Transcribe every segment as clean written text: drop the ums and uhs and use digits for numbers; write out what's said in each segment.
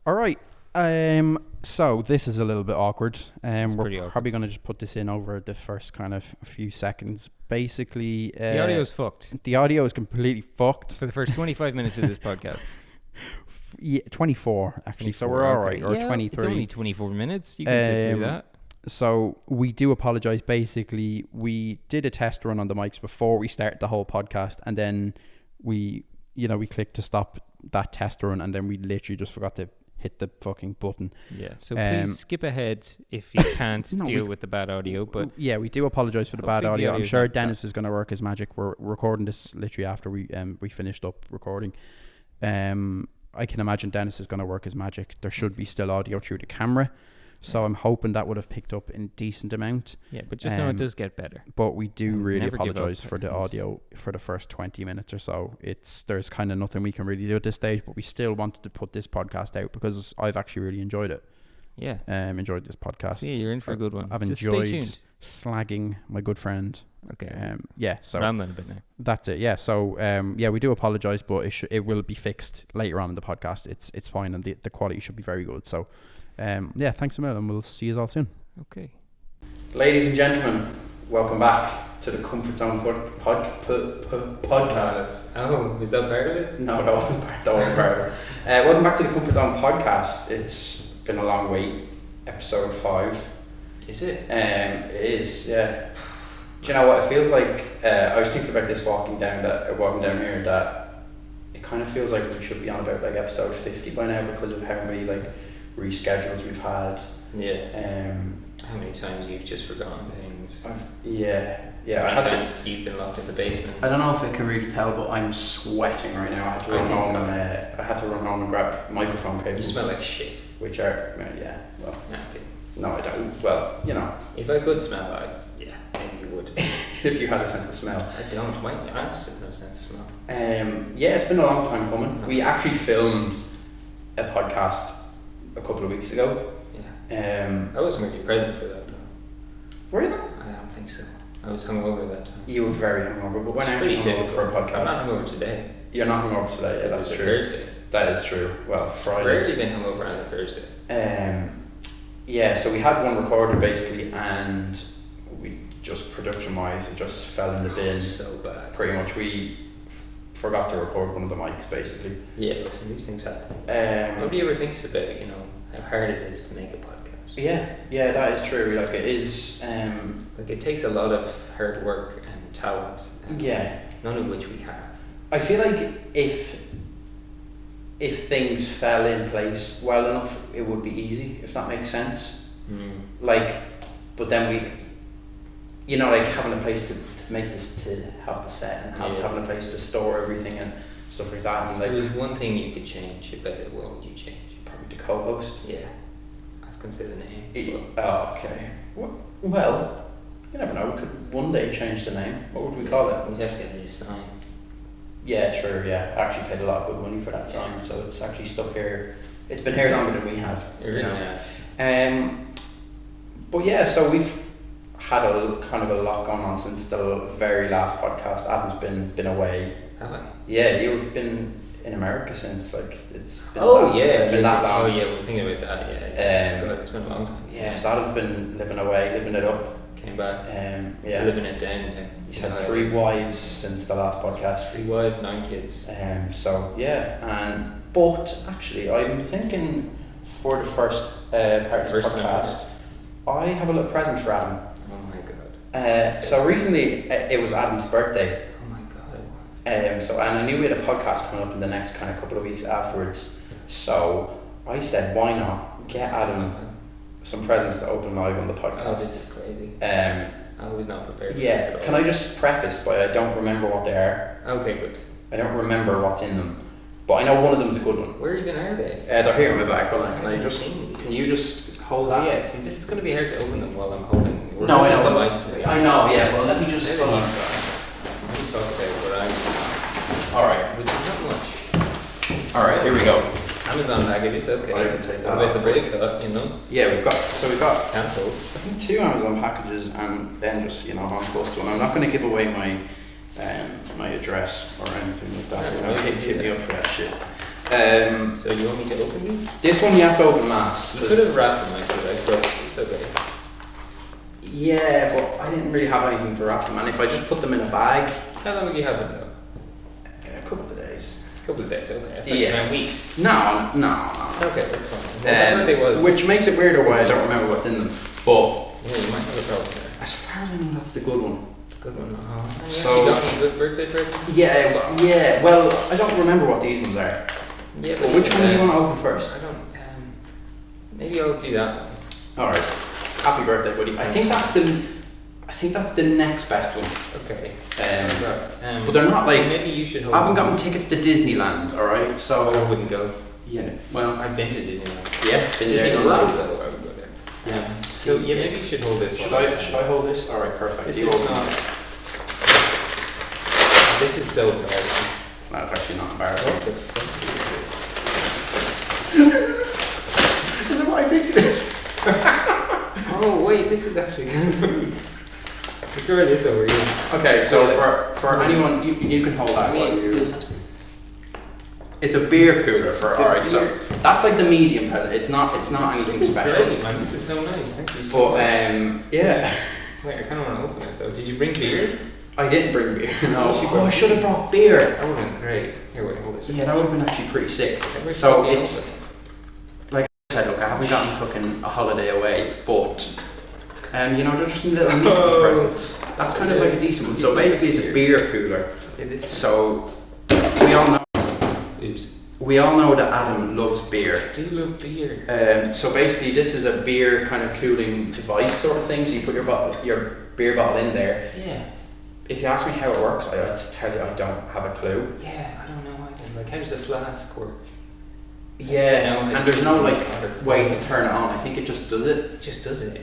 All right. So this is a little bit awkward. We're probably going to just put this in over the first kind of few seconds. Basically, the audio is fucked. The audio is completely fucked for the first 25 minutes of this podcast. 24 actually. 24, so we're all right. Or 23. It's only 24 minutes. You can sit through that. So we do apologize. Basically, we did a test run on the mics before we started the whole podcast, and then we clicked to stop that test run, and then we literally just forgot to hit the fucking button. Yeah. So please skip ahead if you can't deal with the bad audio. But yeah, we do apologize for the bad audio. I'm sure Dennis is going to work his magic. We're recording this literally after we finished up recording. I can imagine Dennis is going to work his magic. There should be still audio through the camera. So I'm hoping that would have picked up in decent amount. Yeah, but just know it does get better. But we do really apologise for the audio for the first 20 minutes or so. There's kind of nothing we can really do at this stage, but we still wanted to put this podcast out because I've actually really enjoyed it. Yeah. Enjoyed this podcast. See, you're in for a good one. I've enjoyed slagging my good friend. Okay. Yeah, so rambling a bit now. That's it. Yeah. So we do apologise, but it will be fixed later on in the podcast. It's fine, and the quality should be very good. So thanks a million, and we'll see you all soon. Okay. Ladies and gentlemen, welcome back to the Comfort Zone podcast. Oh, is that part of it? No, that wasn't part of it. Welcome back to the Comfort Zone podcast. It's been a long wait. Episode 5. Is it? It is, yeah. Do you know what it feels like? I was thinking about this walking down here, that it kind of feels like we should be on about like episode 50 by now because of how many like reschedules we've had. Yeah. How many times you've just forgotten things? How many times you've been locked in the basement? I don't know if I can really tell, but I'm sweating right now. I had to run home and grab microphone cables. You smell like shit. Which are no, I don't. Well, if I could smell, maybe you would. If you had a sense of smell. I don't. My aunt doesn't have a sense of smell. It's been a long time coming. We actually filmed a podcast a couple of weeks ago. Yeah. I wasn't really present for that though. Were you? I don't think so. I was hungover that time. You were very hungover, but when I actually hungover for a podcast. I'm not hungover today. You're not hungover today, yeah, that's true. Thursday. That is true. Well, Friday. I've rarely been hungover on a Thursday. So we had one recorded basically, and we just production-wise, it just fell in the bin. So bad. Pretty much, we forgot to record one of the mics basically. Yeah, listen, these things happen. Nobody ever thinks about how hard it is to make a podcast. Yeah, that is true. Like it is. It takes a lot of hard work and talent. None of which we have. I feel like if things fell in place well enough, it would be easy, if that makes sense. But then we, like having a place to make this, to have the set and having a place to store everything and stuff like that. And there was one thing you could change about it. What would you change? Probably the co-host. Yeah. I was going to say the name. Okay. Well, you never know. We could one day change the name. What would we call it? We'd have to get a new sign. Yeah, true, yeah. I actually paid a lot of good money for that sign, so it's actually stuck here. It's been here longer than we have. It really has. But yeah, so we've had a kind of a lot going on since the very last podcast. Adam's been away. Have I? Yeah, you've been in America since it's been it's been that long. Oh yeah, we're thinking about that. Yeah. God, it's been a long time. Yeah, so Adam's been living away, living it up. Came back. Living it down. Yeah. He's had 3 wives since the last podcast. 3 wives, 9 kids. But actually, I'm thinking for the first part of the podcast, I have a little present for Adam. Oh my god. So recently, it was Adam's birthday. Oh my god, it was. And I knew we had a podcast coming up in the next kind of couple of weeks afterwards. So I said, why not get Adam some presents to open live on the podcast? Oh, this is crazy. I was not prepared for this at all. Can I just preface by I don't remember what they are. Okay, good. I don't remember what's in them, but I know one of them is a good one. Where even are they? They're here in my bag. Hold on. Can you just hold that? Yes. This is going to be hard to open them while I'm holding. No, I know. The mics. I know. Yeah. Well, let me just. Let me talk about what I'm. All right. Which is not much. All right. Here we go. Amazon packages, okay. I can take that. What about the breakup, Yeah, we've got cancelled. I think 2 Amazon packages, and then just on plus one. I'm not going to give away my my address or anything like that. Hit me up for that shit. So you want me to open these? This one you have to open last. You could have wrapped them, but it's okay. Yeah, but I didn't really have anything to wrap them, and if I just put them in a bag... How long have you had them though? A couple of days. A couple of days, okay. I thought Yeah. you meant weeks. No. Okay, that's fine. Well, my birthday was... Which makes it weirder why I don't remember what's in them, but... Yeah, you might have a problem there. As far as I know, that's the good one. Good one. So, you got me a good birthday present? Yeah, well, I don't remember what these ones are. Yeah, but which one do you want to open first? I don't, maybe I'll do that one. Alright. Happy birthday, buddy. I think that's the next best one. Okay. But they're not like... Maybe you should hold... I haven't gotten tickets to Disneyland, alright? So... I wouldn't go. Yeah, well... I've been to Disneyland. Yeah, been there. Disneyland though, I would go there. Yeah. So yeah, maybe you should hold this one. Should I hold this? Alright, perfect. This is not... This is so embarrassing. That's actually not embarrassing. What the fuck is this? This is what I think it is. Oh wait, this is actually kind of sweet. Throw this over here. Okay, so for anyone, you can hold that. I mean, just... It's a beer cooler for... Alright, so that's like the medium present. It's not anything this is special. Great, man. This is so nice. Thank you so much. Yeah. Wait, I kind of want to open it though. Did you bring beer? I didn't bring beer. No. Oh, I should have brought beer. That would have been great. Here, wait, hold this. Yeah, that would have been actually pretty sick. So it's... Like I said, look, I haven't gotten fucking a holiday away, but... you know, they're just little nifty presents. That's kind of like a decent one. So basically it's a beer cooler. So we all know... Oops. We all know that Adam loves beer. I do love beer. So basically this is a beer kind of cooling device sort of thing. So you put your beer bottle in there. Yeah. If you ask me how it works, I'd tell you I don't have a clue. Yeah, I don't know either. Like, how does a flask work? Yeah, and there's no like way to turn it on. I think it just does it. It just does it.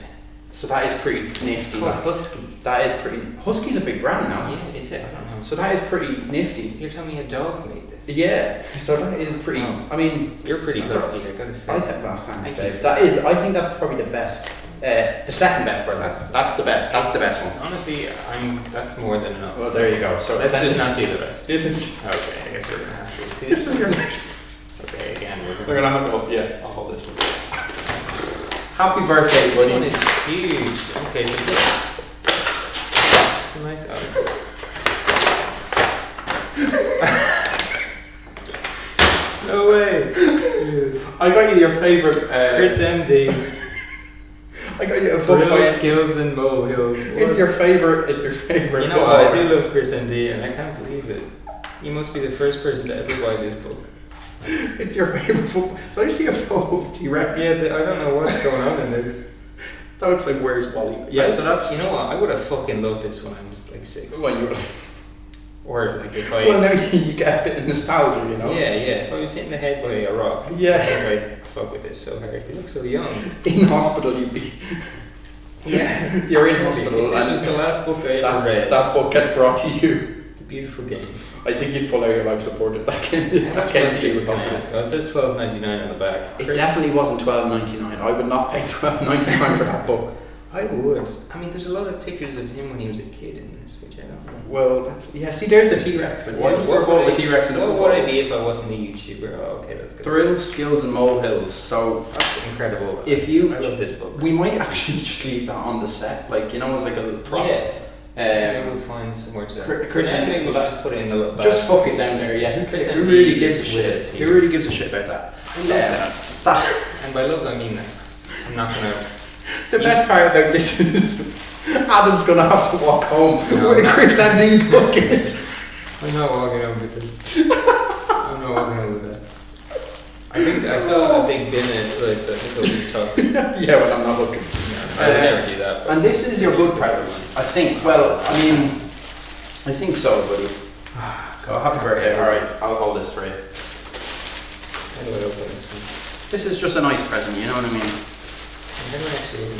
So that is pretty nifty. It's called Husky. That is pretty... Husky's a big brand now. Yeah, is it? I don't know. So that is pretty nifty. You're telling me a dog made this? Yeah, so that is pretty... I mean... You're pretty husky, I gotta say. I think, well, thanks, Dave. I think that's probably the best... the second best present. That's the best. That's the best one. Honestly, that's more than enough. Well, there you go. So let's just not do the rest. This is... Okay, I guess we're gonna have to. See, this is your next... Okay, again, we're gonna have to... Yeah, I'll hold this one. Happy birthday, buddy. This one is huge. Okay, so good. It's a nice No way. I got you your favourite... Chris MD. I got you a book by... Skills and Molehills. It's your favourite... You know what, I do love Chris MD and I can't believe it. You must be the first person to ever buy this book. It's your favourite football. So I see a photo of T-Rex. Yeah, I don't know what's going on in this. That looks like Where's Wally? Yeah, so that's... You know what, I would have fucking loved this when I was like 6. Well, you were like... Or like if I... Well, now you get a bit of nostalgia, you know? Yeah, if I was hitting the head by a rock, yeah. I'd fuck with this so hard. You look so young. In hospital you'd be... Yeah. You're in hospital. This was the last book I ever read. That book gets brought to you. The Beautiful Game. I think you'd pull out your life support if that came to Well, it says $12.99 on the back. It definitely wasn't $12.99. I would not pay $12.99 for that book. I would. I mean, there's a lot of pictures of him when he was a kid in this, which I don't know. Well, that's... Yeah, see, there's the T-Rex. Like, why just report the T-Rex in the What would I be if I wasn't a YouTuber? Oh, okay, that's good. Thrills, Skills and Molehills. So... That's incredible. If you... I love this book. We might actually just leave that on the set. Like, you know, as like a little prop. Yeah. Maybe we'll find somewhere to... Chris, maybe we should just put it in the little bag. Just fuck it down there, yeah. Who really gives a shit? Who really gives a shit about that? And by love, I mean that. I'm not gonna... The best part about this is Adam's gonna have to walk home with a Chris and book is. I'm not walking home with this. I'm not walking home with that. I think I saw a big bin in it, so I think I'll just toss it. Yeah, well, I'm not looking. No, I would never do that. And this is your good present, I think. Well, I mean, I think so, buddy. God, happy birthday. Alright, I'll hold this for you. How do I open this one? This is just a nice present, you know what I mean? I'm never actually...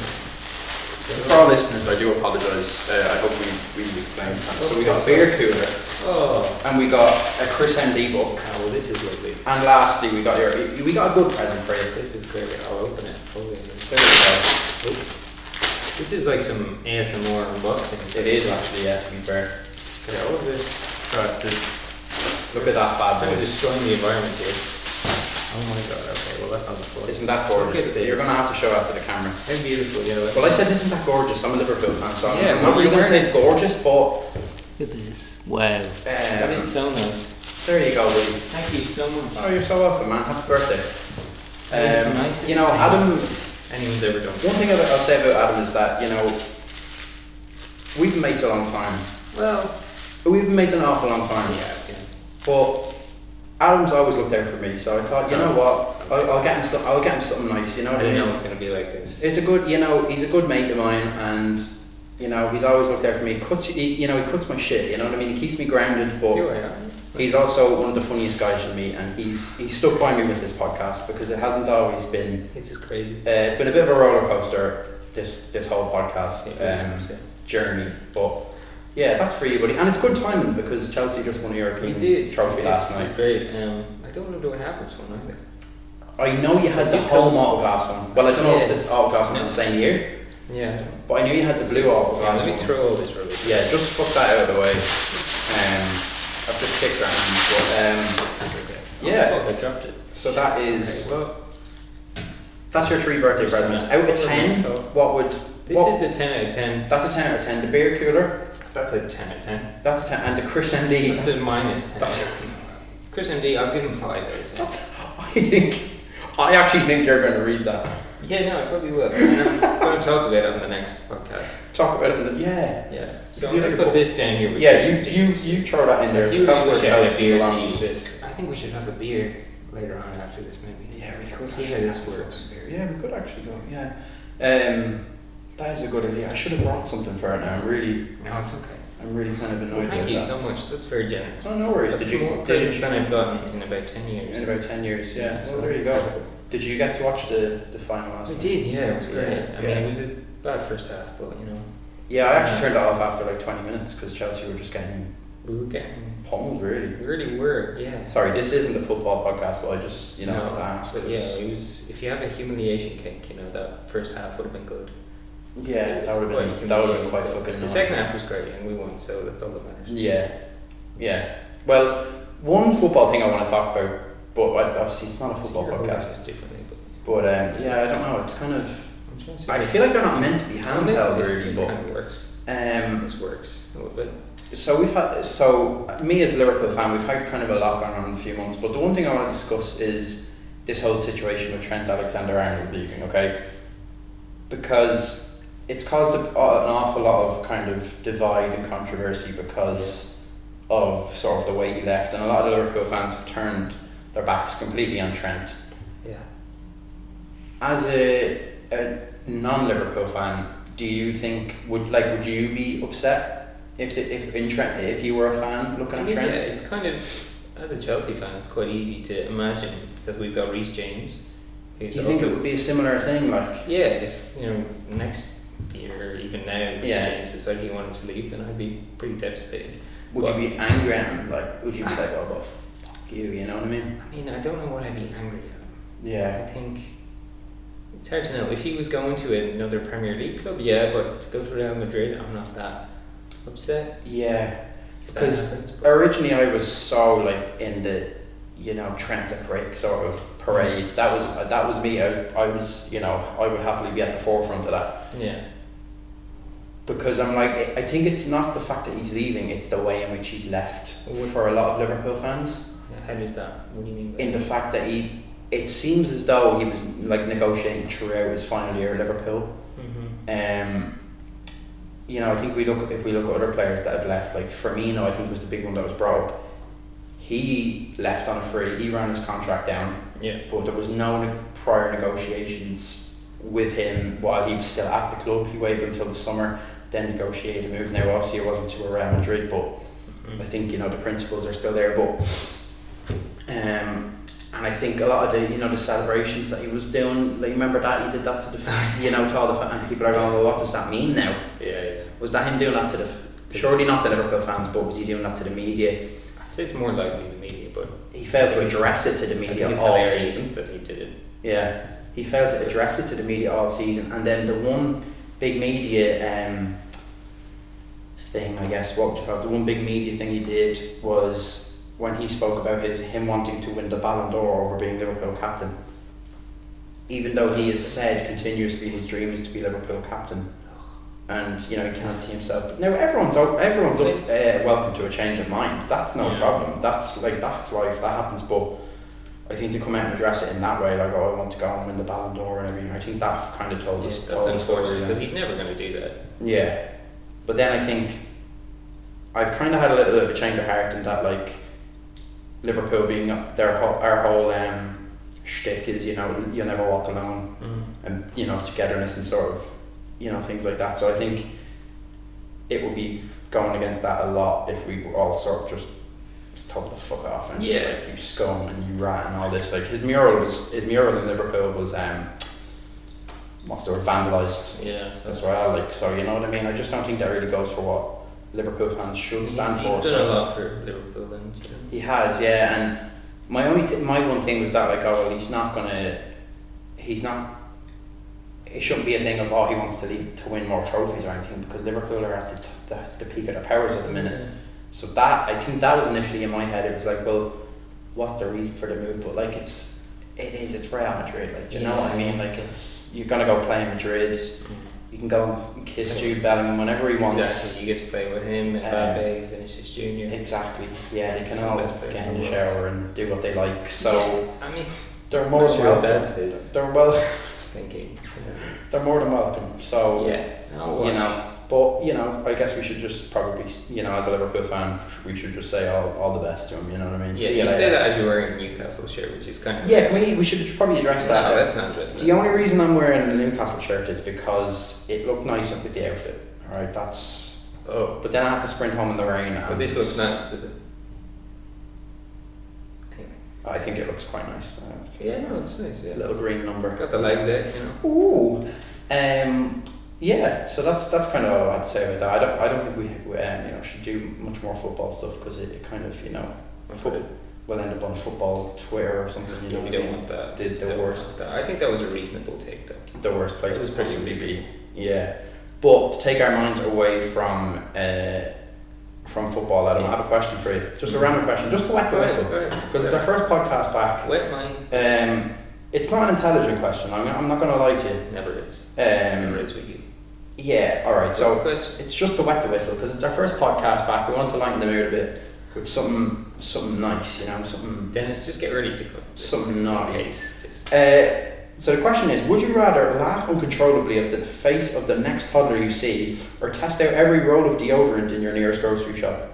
For our listeners, I do apologise. I hope we explained that. So we got a beer cooler. Oh. And we got a Chris MD book. Oh, well, this is lovely. And lastly, we got a good present for you. This is great. I'll open it. Oh. This is like some ASMR unboxing. It is actually, yeah, to be fair. Okay, all of this. Right, look at that bad boy. I'm destroying the environment here. Oh my god, okay, well that's on the floor. Isn't that gorgeous? Look at You're this. going to have to show that to the camera. How beautiful, yeah. Well, I said, isn't that gorgeous? I'm a Liverpool fan, so Yeah, I'm not really going to say it's gorgeous, but Look at this. Wow. That is so nice. there you go, Willie. Thank you so much. Oh, you're so welcome, man. Happy birthday. That is the nicest You know, thing Adam, anyone's ever done. one thing I'll say about Adam is that, you know, we've been mates a long time. Well, We've been mates an awful long time. yeah. But Adam's always looked out for me, so I thought, you know what, I'll get him something nice, you know I what I didn't mean? know it was going to be like this. It's a good, you know, he's a good mate of mine, and you know, he's always looked out for me. He cuts my shit, you know what I mean? He keeps me grounded, but Do I? he's also one of the funniest guys to me, and he's stuck by me with this podcast because it hasn't always been. This is crazy. It's been a bit of a roller coaster, this whole podcast Yeah. journey, but yeah, that's for you, buddy. And it's good timing because Chelsea just won a European trophy last night. Great. I don't know, do I have this one either? I know you had the home autoglass one. Well, I don't know if the autoglass one's No. the same year, Yeah. but I knew you had the blue Yeah, autoglass let me one. throw all this rubbish. Yeah, just fuck that out of the way. I've just kicked her hand, but yeah. Oh, I dropped it. So that is Okay, well, that's your 3 birthday presents. Out of 10, what would this is a 10 out of 10. that's a 10 out of 10. The beer cooler, That's a 10 out of 10. that's a 10, and the Chris MD. That's a minus 10. Chris MD, I'll give him 5 out of 10. I actually think you're going to read that. Yeah, no, I probably will. And I'm going to talk about it on the next podcast. Talk about it. Yeah. Yeah. So I'm You going to like put this down here. With Yeah. Chris MD. You throw that in there. Do you That's really where wish I had a Chelsea beer to belongs. use this? I think we should have a beer later on after this, maybe. Yeah, we could See how this works. Yeah, we could actually go. Yeah. That is a good idea. I should have brought something for it now. No, it's okay. I'm really kind of annoyed. Well, thank about you that. so much. That's very generous. Oh, no worries. That's Did more you? presents than I've gotten in about 10 years. In about 10 years, yeah. So Well, there that's you go. incredible. Did you get to watch the final last We night? did, yeah, it was great. Yeah, I mean, yeah. it was a bad first half, but you know. Yeah, I actually turned it off after like 20 minutes because Chelsea were just getting We were getting. pummeled, really. We really were, yeah. Sorry, this isn't the football podcast, but I just, No, had to ask. but yeah, it was. If you have a humiliation kick, you know, that first half would have been good. Yeah, It's that would have quite been humiliating, quite but fucking The annoying. second half was great, and we won, so that's all that matters. Yeah. Well, one football thing I want to talk about, but obviously it's not a football So you're podcast. this differently, but But yeah, I don't know. It's kind of. I'm trying to see. I feel like they're not meant to be handheld, this, really. this But kind of works. This works a little bit. so me as a Liverpool fan, we've had kind of a lot going on in a few months. But the one thing I want to discuss is this whole situation with Trent Alexander-Arnold leaving. Okay, because it's caused an awful lot of kind of divide and controversy because of sort of the way he left, and a lot of Liverpool fans have turned their backs completely on Trent. Yeah. As a non-Liverpool fan, do you think would you be upset if you were a fan looking I at mean, Trent? yeah, it's kind of, as a Chelsea fan, it's quite easy to imagine because we've got Reece James. Do you think it would be a similar thing, like? Yeah, if you know next year, or even now, Reece James decided he wanted to leave, then I'd be pretty devastated. Would you be angry at him? Like, would you be like, oh, well, fuck you? You know what I mean? I mean, I don't know what I'd be angry at him. Yeah. I think it's hard to know. If he was going to another Premier League club, yeah, but to go to Real Madrid, I'm not that upset. Yeah. If that Because happens, but- originally I was so like in the, Trent's a prick sort of parade. That was me. I was, I would happily be at the forefront of that. Yeah. Because I'm like, I think it's not the fact that he's leaving, it's the way in which he's left for a lot of Liverpool fans. How does that? What do you mean by In the fact that it seems as though he was like negotiating throughout his final year at Liverpool. Mm-hmm. I think if we look at other players that have left, like Firmino, I think was the big one that was brought up. He left on a free. He ran his contract down. Yeah. But there was no prior negotiations with him while he was still at the club. He waited until the summer, then negotiated a move. Now, obviously, it wasn't to Real Madrid, but I think the principles are still there. But and I think a lot of the the celebrations that he was doing, like, remember that he did that to the to all the fans, and people are going, well, what does that mean now? Yeah. Was that him doing that to the? Surely not the Liverpool fans, but was he doing that to the media? I'd say it's more likely the media, but He failed to address it to the I think media it's all hilarious season. that he did it. Yeah, he failed to address it to the media all season, and then the one big media thing, I guess, what would you call it? The one big media thing he did was when he spoke about him wanting to win the Ballon d'Or over being Liverpool captain. Even though he has said continuously his dream is to be Liverpool captain, and you know he can't see himself. But now everyone's welcome to a change of mind. That's no problem. That's life. That happens. But I think to come out and address it in that way, like, oh, I want to go and win the Ballon d'Or and everything, I think that kind of told us. That's unfortunate because he's never going to do that. Yeah, but then I think I've kind of had a little bit of a change of heart in that, like, Liverpool being our whole shtick is, you know, you'll never walk alone, and you know, togetherness and sort of, you know, things like that. So I think it would be going against that a lot if we were all sort of just told to fuck off and just like, you scum and you rat and all this. Like his mural in Liverpool was what's the word, vandalised as well. Like, so you know what I mean. I just don't think that really goes for what Liverpool fans should stand for. He's done a lot for Liverpool, and you know. He has, yeah. And my one thing was that, like, oh well, it shouldn't be a thing of, oh, he wants to win more trophies or anything, because Liverpool are at the peak of their powers at the minute. So that, I think that was initially in my head. It was like, well, what's the reason for the move? But like, it's Real Madrid. Like, you know what I mean? Like, you're gonna go play in Madrid. You can go and kiss Jude Bellingham whenever he wants. Exactly, you get to play with him, Mbappe, Vinicius Junior. Exactly. Yeah, they can all get in the shower and do what they like. So yeah, I mean, they're more than welcome. They're more than welcome. So you know. But, you know, I guess we should just probably, you know, as a Liverpool fan, we should just say all the best to him, you know what I mean? Yeah, you say that as you're wearing a Newcastle shirt, which is kind of... Yeah, we should probably address that. No, let's not address that. The only reason I'm wearing a Newcastle shirt is because it looked nice with the outfit, alright? That's... Oh. But then I had to sprint home in the rain. But this looks nice, does it? Anyway. I think it looks quite nice. Yeah, no, it's nice, yeah. Little green number. Got the legs out, you know. Ooh. Yeah, so that's kind of all I had to say about that. I don't think we you know, should do much more football stuff, because it kind of, you know, we'll end up on football Twitter or something. You know, we don't want that. The worst. I think that was a reasonable take, though. The worst place to possibly be. Yeah, but to take our minds away from football, Adam, I have a question for you. Just a random question, just to wet the whistle, because it's our first podcast back. Wet mine. It's not an intelligent question. I'm not going to lie to you. Never is. Never is with you. Yeah, alright, so it's just to wet the whistle, because it's our first podcast back. We want to lighten the mood a bit with something nice, you know, something... Dennis, just get ready to go. Something naughty. So the question is, would you rather laugh uncontrollably at the face of the next toddler you see, or test out every roll of deodorant in your nearest grocery shop?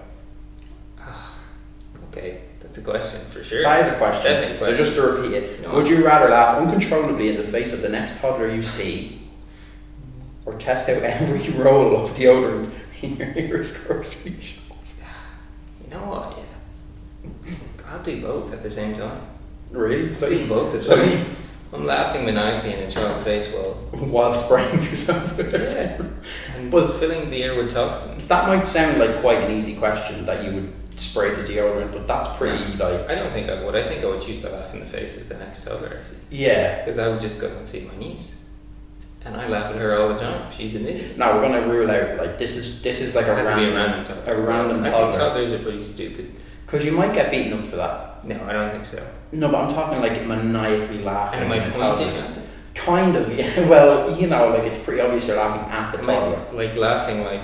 Okay, that's a question for sure. That is a question. So just to repeat it, would you rather laugh uncontrollably in the face of the next toddler you see, or test out every roll of deodorant in your nearest grocery shop? You know what? Yeah, I'll do both at the same time. Really? So do both at the same time. I'm laughing maniacally in a child's face while spraying yourself with it. And filling the air with toxins. That might sound like quite an easy question, that you would spray the deodorant, but that's pretty like... I don't think I would. I think I would choose to laugh in the face of the next toddler. Yeah. Because I would just go and see my niece. And I laugh at her all the time. She's an idiot. No, we're going to rule out, like, this is like a random toddler. I think toddlers are pretty stupid. Because you might get beaten up for that. No, I don't think so. No, but I'm talking like maniacally laughing. And am I pointing at them? Kind of, yeah. Well, you know, like, it's pretty obvious you're laughing at the toddler. Like laughing, like,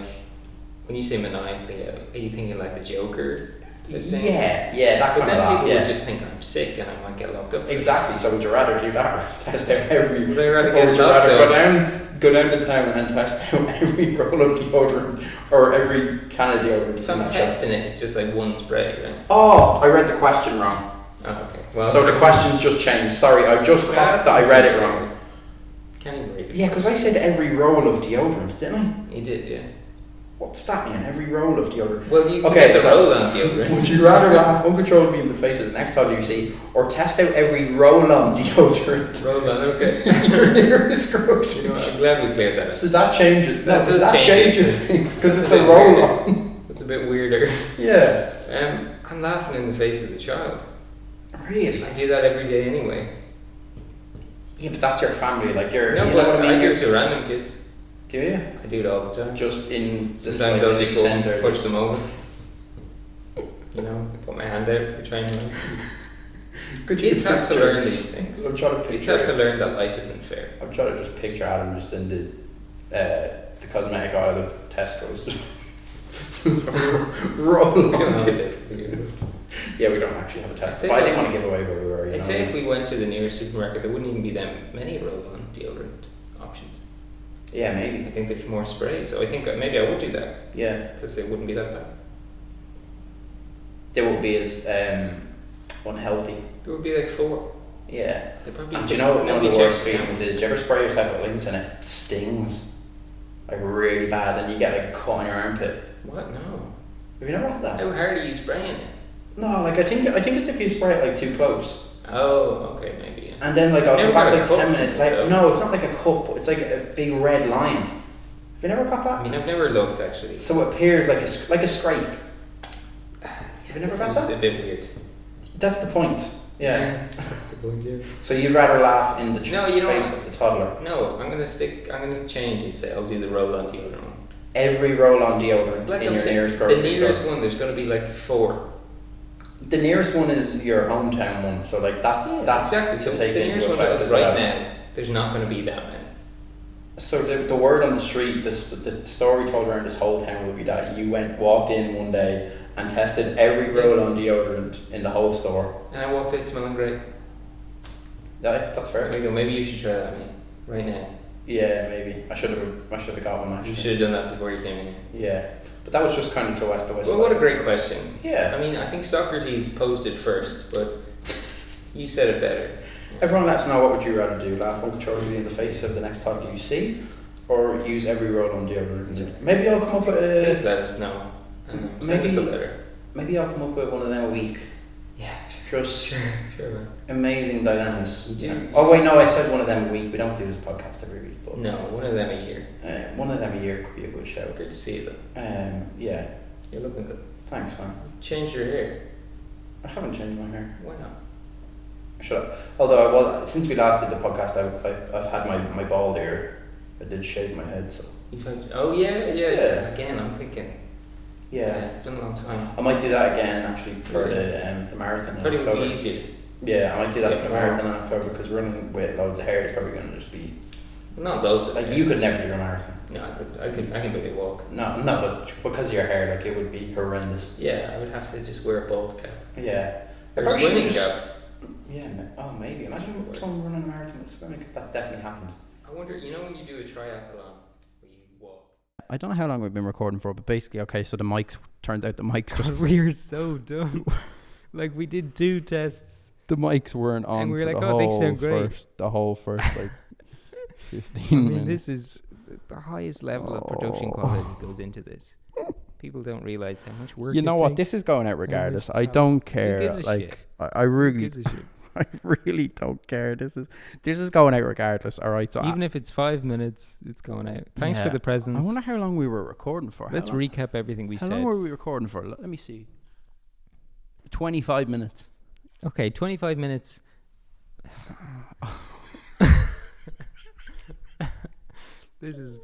when you say maniacally, are you thinking like the Joker? Yeah, that kind of laugh. People would just think I'm sick and I might get locked up. Exactly. So would you rather do that, or test out every? Would I rather get locked up? Go down to town and test out every roll of deodorant or every can of deodorant. If I'm testing it, it's just like one spray, right? Oh, I read the question wrong. Oh, okay. Well, so the question's just changed. Sorry, I just clocked that I read it wrong. Can you read it? Yeah, because I said every roll of deodorant, didn't I? You did, yeah. What's that mean? Every roll of deodorant? Well, you get the roll on deodorant. Would you rather laugh uncontrollably in the face of the next toddler you see, or test out every roll-on deodorant? Roll-on, okay. Your nearest grocery shop. I'm glad we cleared that. So that changes. That changes things, because it's a roll-on. It's a bit weirder. Yeah. I'm laughing in the face of the child. Really? I do that every day anyway. Yeah, but that's your family. Like you're. No, you but know what I mean? I do it to random kids. Do you? I do it all the time. Just in the city centre. Push them over. You know, put my hand out for training. Kids have to learn these things. I'm trying to Kids picture. have to learn that life isn't fair. I'm trying to just picture Adam just in the cosmetic aisle of Tesco's. Roll on. Yeah, we don't actually have a Tesco. But I didn't want to give away where we were. I'd say if we went to the nearest supermarket, there wouldn't even be that many roll-on deodorant options. Yeah, maybe. I think there's more spray, so I think maybe I would do that. Yeah. Because it wouldn't be that bad. They won't be as unhealthy. There would be like 4. Yeah. Probably. And do you know what one of the worst feelings is? Do you ever spray yourself with links and it stings? Like really bad, and you get like a cut on your armpit. What? No. Have you never had that? How hard are you spraying it? No, like I think it's if you spray it like too close. Oh, okay, maybe. Yeah. And then like I'll go back like 10 minutes. Like though. no, it's not like a cup. It's like a big red line. Have you never got that? I mean, I've never looked actually. So it appears like a scrape. Have you never got that? It's a bit weird. That's the point. Yeah. That's the point, yeah. So you'd rather laugh in the face of the toddler? No, I'm gonna change and say I'll do the roll-on deodorant one. Every roll-on deodorant Like in I'm your saying, nearest the grocery nearest store. one, there's gonna be like 4. The nearest one is your hometown one, so like that's exactly. to So take the into nearest one effect is as right well. now. There's not gonna be that many. So the word on the street, the story told around this whole town would be that you walked in one day and tested every roll-on deodorant in the whole store. And I walked out smelling great. Yeah, that's fair. There you go. Maybe you should try that, mate. Right now. Yeah, maybe I should have got one actually. You should have done that before you came in. Yeah, but that was just kind of to West. Well, what a great question. Yeah. I mean, I think Socrates posed it first, but you said it better. Everyone, let us know, what would you rather do? Laugh uncontrollably in the face of the next toddler you see, or use every roll-on deodorant? Maybe I'll come up with Please let us know. Send us a letter. Maybe I'll come up with one of them a week. Yeah. Just Sure, man. amazing dilemmas. Yeah. Oh wait, no, I said one of them a week. We don't do this podcast every week, but No, one of them a year. one of them a year could be a good show. Good to see you though. Yeah. You're looking good. Thanks, man. Changed your hair. I haven't changed my hair. Why not? Shut up. Although since we last did the podcast, I've had my bald ear. I did shave my head, so. You've had, oh yeah. Again, I'm thinking. Yeah. It's been a long time. I might do that again actually for the marathon in Probably would October. be easier. Yeah, I might do that Yeah, for the marathon in October because running with loads of hair is probably going to just be Not loads of like hair. you could never do a marathon. No, I can barely walk. No, but because of your hair, like it would be horrendous. Yeah, I would have to just wear a bald cap. Yeah. Or a Probably swimming just- cap. Yeah. Maybe. Imagine someone running a marathon with a swimming cap. That's definitely happened. I wonder, you know when you do a triathlon where you walk? I don't know how long we've been recording for, but basically, okay, so turns out the mics just, We're so dumb. Like we did 2 tests. the mics weren't on And we were for like, the oh, they whole sound great. first like 15 I mean, minutes. this is the highest level of production quality goes into this. People don't realize how much work. You know it what? takes. This is going out regardless. I talent. don't Who care. gives a Like shit? I Who really, gives a shit? I really don't care. This is going out regardless. All right. So Even if it's 5 minutes, it's going out. Thanks for Yeah. the presents. I wonder how long we were recording for. Let's how long, recap everything we how said. long were we recording for? Let me see. 25 minutes. Okay, 25 minutes. This is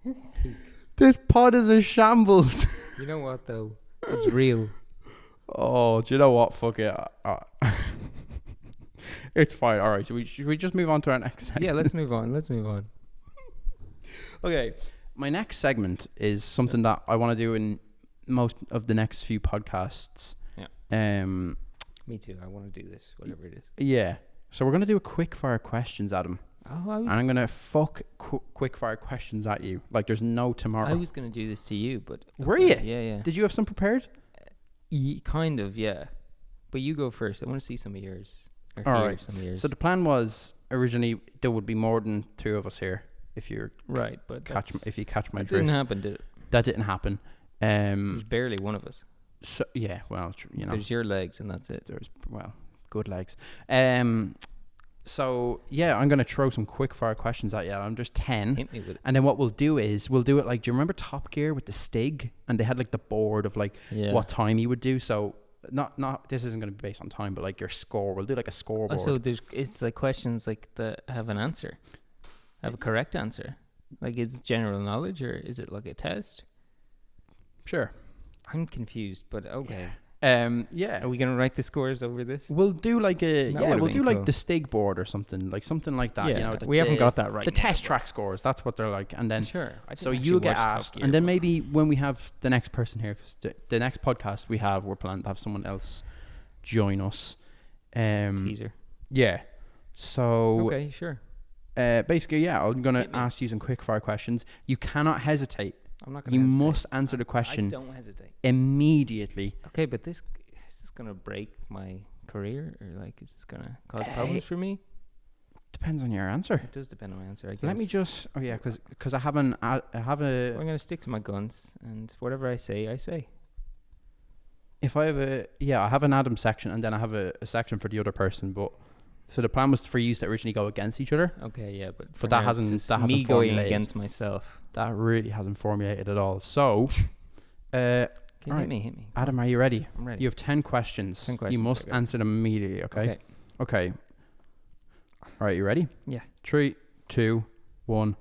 peak. This pod is a shambles. You know what though? It's real. Oh, do you know what? Fuck it. It's fine. All right. Should we just move on to our next segment? Yeah, let's move on. Okay. My next segment is something that I want to do in most of the next few podcasts. Yeah. Me too. I want to do this, whatever it is. Yeah. So we're going to do a quick fire questions, Adam. Oh, And I'm going to fuck quick fire questions at you. Like there's no tomorrow. I was going to do this to you, but... Were you? Yeah. Did you have some prepared? Kind of, yeah. But you go first. I want to see some of yours. Or All hear right. some of yours. So the plan was originally there would be more than 2 of us here if you right, but catch my that drift. didn't happen, did it? That didn't happen. There's barely one of us. So yeah, well, There's your legs and that's it. there's good legs. So yeah, I'm gonna throw some quick fire questions at you. I'm just 10, Hit me with it. and then what we'll do is we'll do it like, do you remember Top Gear with the Stig? And they had like the board of like Yeah. what time you would do. So not this isn't gonna be based on time, but like your score. We'll do like a scoreboard. So it's like questions like that have an answer, have a correct answer. Like it's general knowledge or is it like a test? Sure. I'm confused, but okay. Yeah. Are we gonna write the scores over this? We'll do like That we'll would've do been like cool. the Stig board or something like that. Yeah, You know, we haven't got that right. The now, test but- track scores. That's what they're like, and then Sure. so you'll get asked, and then maybe when we have the next person here, because the next podcast we're planning to have someone else join us. Teaser. Yeah. So Okay, sure. basically, yeah, I'm gonna Hit me. ask you some quick fire questions. You cannot hesitate. I'm not gonna. You hesitate. must answer the question I don't hesitate. immediately. Okay, but is this gonna break my career, or like is this gonna cause problems for me? Depends on your answer. It does depend on my answer, I guess. Let me just. Oh yeah, because I have a. I'm gonna stick to my guns, and whatever I say, I say. If I have I have an Adam section, and then I have a section for the other person. But so the plan was for you to originally go against each other. Okay, yeah, but But that now it's hasn't- just that hasn't me going formulated. against myself. That really hasn't formulated at all. So, Okay, Alright. hit me. Adam, are you ready? I'm ready. You have 10 questions. 10 You questions, must okay. answer them immediately. Okay. Okay. All right. You ready? Yeah. 3, 2, 1.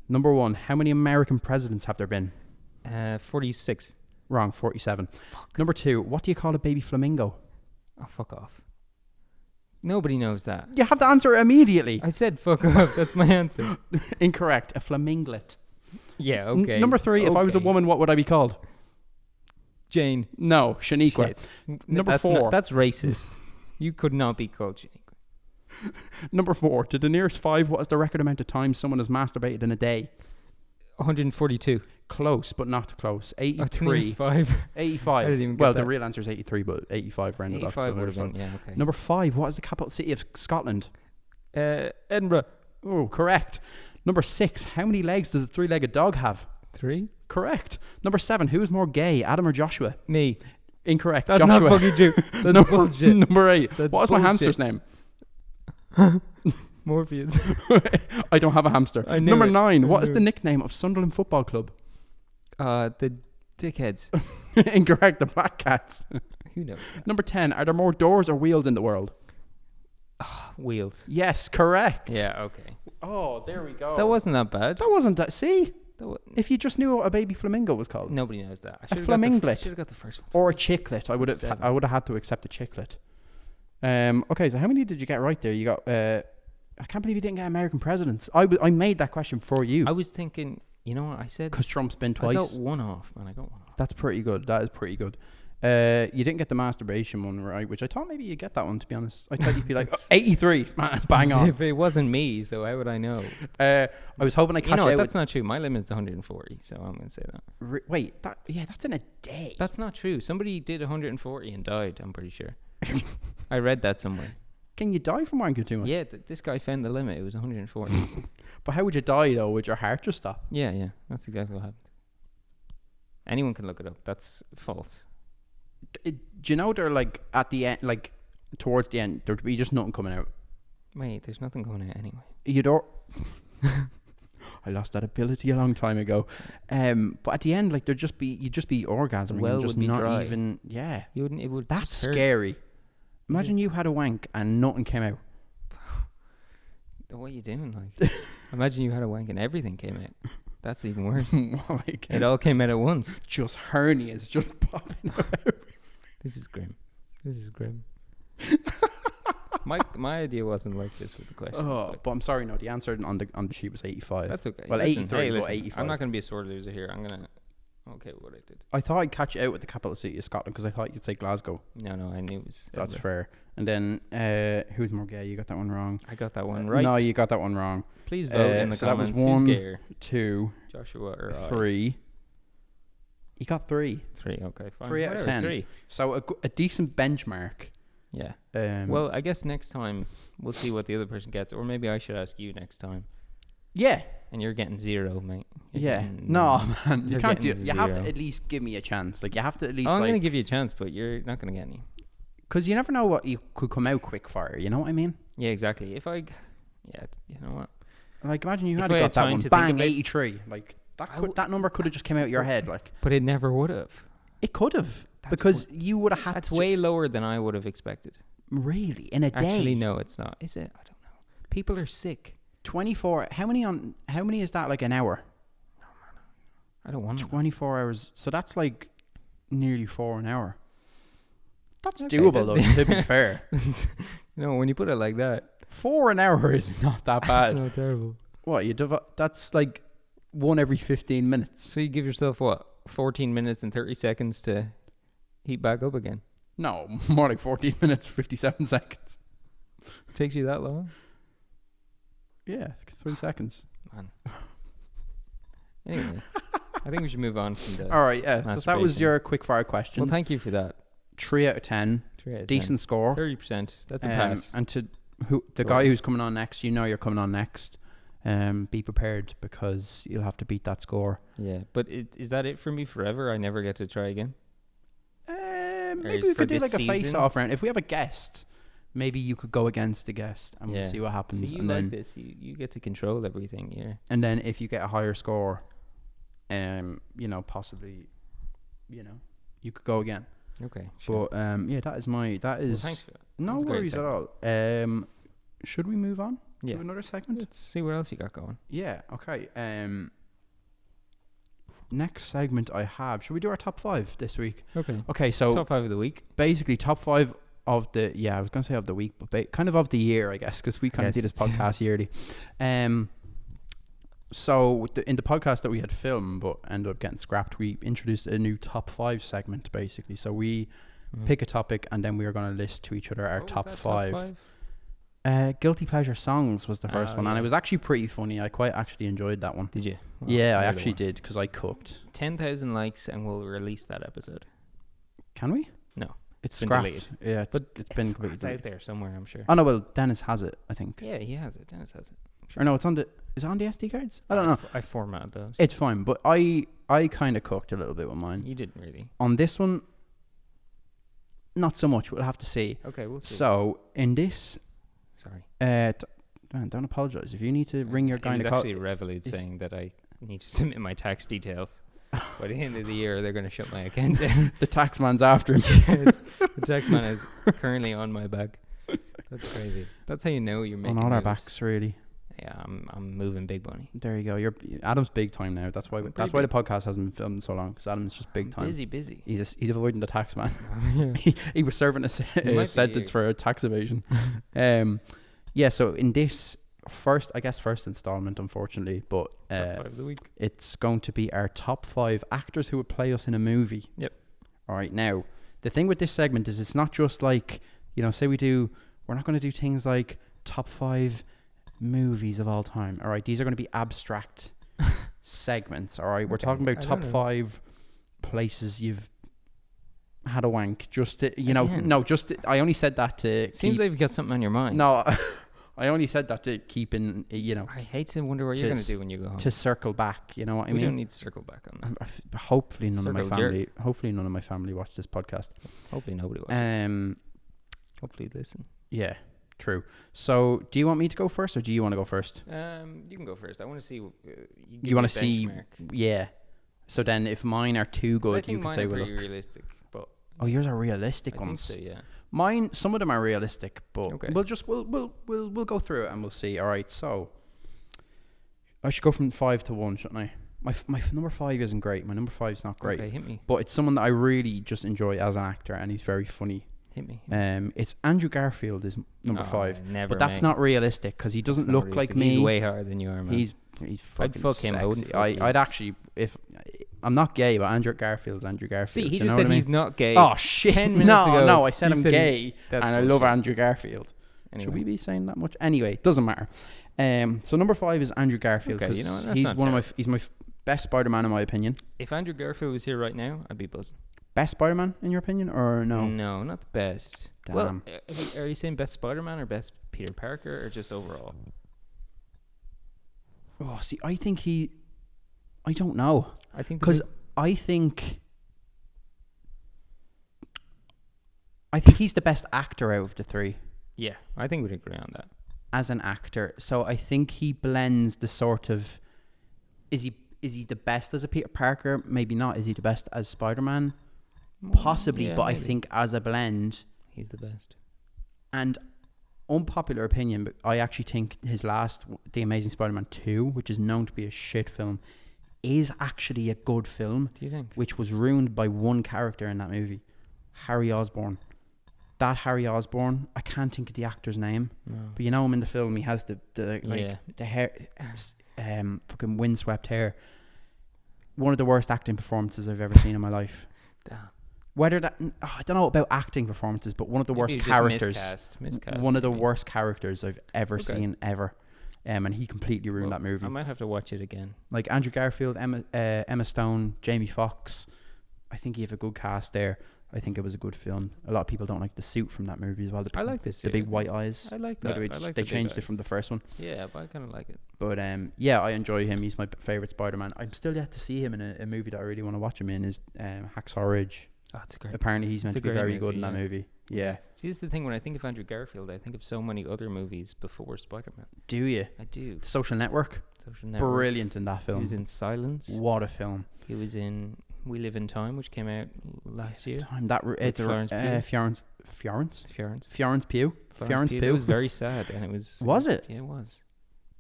Number 1. How many American presidents have there been? 46. Wrong. 47. Number 2. What do you call a baby flamingo? Oh, fuck off. Nobody knows that. You have to answer it immediately. I said fuck off. That's my answer. Incorrect. A flaminglet. Yeah, okay. Number 3. If I was a Okay. woman, what would I be called? Jane. No, Shaniqua. Shit. Number That's 4. That's racist. You could not be called Shaniqua. Number 4. To the nearest 5, what is the record amount of time someone has masturbated in a day? 142. Close, but not close. I think it 83. was 5. 85. I didn't even get Well, the that. real answer is 83, but 85 rounded off. 85 would have been, yeah, okay. Number 5. What is the capital city of Scotland? Edinburgh. Oh, correct. Number 6. How many legs does a 3-legged dog have? 3. Correct. Number 7. Who is more gay, Adam or Joshua? Me. Incorrect. That's Joshua. not fucking true. That's number, bullshit. Number 8. That's What is my bullshit. hamster's name? Morpheus. I don't have a hamster. I knew Number it. 9. I What is knew the it. nickname of Sunderland Football Club? The dickheads. Incorrect. The Black Cats. Who knows? Number 10. Are there more doors or wheels in the world? Wheels. Yes, correct. Yeah, okay. Oh, there we go. That wasn't that bad. That wasn't that. See? That wa- If you just knew what a baby flamingo was called. Nobody knows that. I A should've flaminglet. should have got the first one. Or a chiclet. I would have 7. had to accept a chiclet. Okay, so how many did you get right there? You got I can't believe you didn't get American presidents. I made that question for you. I was thinking, you know what I said? Because Trump's been I got twice. one off, man. I got one off. That's pretty good. That is pretty good. You didn't get the masturbation one right, which I thought maybe you'd get that one, to be honest. I thought you'd be like, 83. Man, bang on. If it wasn't me, so how would I know? I was hoping I You catch know out what? with... That's not true. My limit's 140, so I'm going to say that. Wait, that's in a day. That's not true. Somebody did 140 and died, I'm pretty sure. I read that somewhere. Can you die from wanking too much? Yeah, this guy found the limit. It was 140. But how would you die, though? Would your heart just stop? Yeah. That's exactly what happened. Anyone can look it up. That's false. Do you know they're like at the end, like towards the end, there'd be just nothing coming out? Wait, there's nothing going out anyway. You don't. I lost that ability a long time ago. But at the end, like you'd just be orgasming. The well and just would be not dry. even. Yeah, You wouldn't. It would. that's just hurt. scary. Imagine you had a wank and nothing came out. What are you doing? Like, imagine you had a wank and everything came out. That's even worse. Like It all came out at once. just hernias just popping out. This is grim. This is grim. my idea wasn't like this with the questions. Oh, but I'm sorry. No, the answer on the sheet was 85. that's okay. well, Listen, 83, hey, but listen, 85. I'm not going to be a sore loser here. I'm going to. Okay, what I did. I thought I'd catch you out with the capital city of Scotland because I thought you'd say Glasgow. No, I knew it was. That's Edinburgh. fair. And then who's more gay? You got that one wrong. I got that one right. No, you got that one wrong. Please vote in the so that was comments. 1, Who's gayer? 2, Joshua or I? 3. You got 3. 3. Okay, fine. 3 out of Whatever, 10. 3. So a decent benchmark. Yeah. Well, Well, I guess next time we'll see what the other person gets, or maybe I should ask you next time. yeah, And you're getting 0, mate. You're yeah. getting- No, man, you you're can't do it. getting You have to 0. at least give me a chance. Like you have to at least Oh, I'm going to like, give you a chance, but you're not going to get any. because you never know what you could come out quick fire. You know what I mean? Yeah, exactly. If I, you know what? Like imagine you If had I got had that time one, to think bang, about- 83. Like that I could w- that number could have just came out of your head. Like But it never would have. it could have That's because you would have had That's to way lower than I would have expected. really in a day. Actually, no, it's not. Is it? I don't know. People are sick. 24. How many is that? Like an hour? I don't want to. 24 hours. So that's like nearly 4 an hour. That's Okay, doable though. To be fair, When you put it like that, 4 an hour is not that it's bad. not terrible. What that's like one every 15 minutes. So you give yourself what, 14 minutes and 30 seconds to heat back up again? No, more like 14 minutes 57 seconds. Takes you that long? Yeah, 3 seconds. Man. Anyway, I think we should move on from the. All right, yeah. So that was masturbation. your quickfire questions. Well, thank you for that. 3 out of 10. 3 out of Decent score. 30%. That's a pass. And to the guy who's coming on next, you're coming on next. Be prepared because you'll have to beat that score. Yeah, but is that it for me forever? I never get to try again? Maybe is we for could do this like a season? face-off round. If we have a guest, maybe you could go against the guest and we'll Yeah. see what happens. See, you and like then this. You get to control everything, yeah. and then if you get a higher score, possibly, you could go again. Okay, sure. But yeah, that is Well, thanks for that. no That's a great worries at all. Should we move on Yeah. to another segment? Let's see what else you got going. Yeah. Okay. Next segment I have. Should we do our top 5 this week? Okay. Okay. So Top 5 of the week. basically, top 5 of the I was gonna say of the week, but kind of the year, I guess, because we kind of Yes, do this it's- podcast yearly. So in the podcast that we had filmed but ended up getting scrapped, we introduced a new top 5 segment basically. So we pick a topic and then we are going to list to each other our What was top that, 5. Guilty pleasure songs was the first one, and yeah. it was actually pretty funny. I quite actually enjoyed that one. Did you? Well, Yeah, I you're the actually one. did because I cooked. 10,000 likes and we'll release that episode. Can we? No. It's been scrapped. deleted. Yeah, But it's been completely it's out deleted. there somewhere, I'm sure. Oh no, well Dennis has it, I think. Yeah, he has it. Dennis has it. Or no, it's on the. Is it on the SD cards? I don't know. I formatted those. It's fine, but I kind of cooked a little bit with mine. You didn't really. On this one, not so much. We'll have to see. Okay, we'll see. So in this, Sorry. man, don't apologize. If you need to ring your It guy was to call, actually Revolut saying that I need to submit my tax details. By the end of the year, they're going to shut my account down. the tax man's after him. The tax man is currently on my back. That's crazy. That's how you know you're making On all our moves. backs, really. Yeah, I'm moving big money. There you go. Adam's big time now. That's why. I'm That's pretty why the podcast hasn't been filmed so long. Because Adam's just big time. Busy. He's avoiding the tax man. Yeah. he was serving a He might be sentence here. for a tax evasion. Yeah. So in this first installment, unfortunately, but Top 5 of the week. it's going to be our top 5 actors who would play us in a movie. Yep. All right. Now, the thing with this segment is it's not just like, say we're not going to do things like top 5 movies of all time. All right. These are going to be abstract segments. All right. We're Okay, talking about I top don't know. 5 places you've had a wank. Just to, Again. I only said that to Seems keep, like you've got something on your mind. no, I only said that to keep in, I hate to wonder what you're to going to do when you go home. to circle back. You know what I we mean? don't need to circle back on that. Hopefully none of my Circle jerk. family. Hopefully none of my family watch this podcast. Hopefully nobody will. Hopefully listen. Yeah, true. So, do you want me to go first, or do you want to go first? You can go first. I want to see. You want to see? Yeah. So then, if mine are too good, you can say, "Well, pretty look." realistic, but Oh, yours are realistic I think ones. so, yeah. Mine, some of them are realistic, but Okay. we'll go through it and we'll see. All right. So, I should go from 5 to 1, shouldn't I? My number 5 isn't great. My number 5 is not great. Okay, hit me. But it's someone that I really just enjoy as an actor, and he's very funny. Hit me. It's Andrew Garfield is number Oh, 5, never, but that's mate. not realistic because he doesn't That's not look like realistic. me. He's way harder than you are, man. He's fucking fuck him, I wouldn't sexy. fuck you. I'd actually, if I'm not gay, but Andrew Garfield's Andrew Garfield. See, he you know just what said I mean? he's not gay. Oh shit! 10 minutes no, ago, no, I said he I'm said he- gay, that's and I love bullshit. Andrew Garfield. Anyway. Should we be saying that much? Anyway, doesn't matter. So number 5 is Andrew Garfield Okay, because you know what, that's he's not one of my terrible. he's my best Spider-Man in my opinion. If Andrew Garfield was here right now, I'd be buzzing. Best Spider-Man in your opinion, or no? No, not the best. Damn. Well, are you saying best Spider-Man or best Peter Parker or just overall? Oh, see, I think I don't know. I think Because I think he's the best actor out of the 3 yeah, I think we'd agree on that. as an actor. So I think he blends the sort of is he the best as a Peter Parker? Maybe not. Is he the best as Spider-Man? Possibly, yeah, but I maybe. think as a blend. He's the best. And unpopular opinion, but I actually think his last, The Amazing Spider-Man 2, which is known to be a shit film, is actually a good film, Do you think? which was ruined by one character in that movie, Harry Osborn. that Harry Osborn. I can't think of the actor's name, No. but you know him in the film. He has the like Yeah. the hair, fucking windswept hair. One of the worst acting performances I've ever seen in my life. Damn. Whether that, I don't know about acting performances, but one of the Maybe worst he just characters. miscast, One of the maybe. worst characters I've ever Okay. seen ever. And he completely ruined Well, that movie. I might have to watch it again. Like Andrew Garfield, Emma Stone, Jamie Foxx. I think you have a good cast there. I think it was a good film. A lot of people don't like the suit from that movie as well. I like this. The big white eyes. I like By that. the way, I like they the big changed it eyes. from the first one. Yeah, but I kind of like it. But yeah, I enjoy him. He's my favorite Spider-Man. I'm still yet to see him in a movie that I really want to watch him in. Is Hacksaw Ridge. Oh, it's a great. Apparently, he's meant It's to a be great very good in movie, that yeah. movie. Yeah. See, this is the thing. When I think of Andrew Garfield, I think of so many other movies before Spider-Man. Do you? I do. Social Network. Social Network. Brilliant in that He film. was in Silence. What a film. He was in We Live in Time, which came out last year. Time that it's Florence Pugh. Florence Pugh. Florence It Pugh. was very sad, and it was. Was it? Yeah, it was.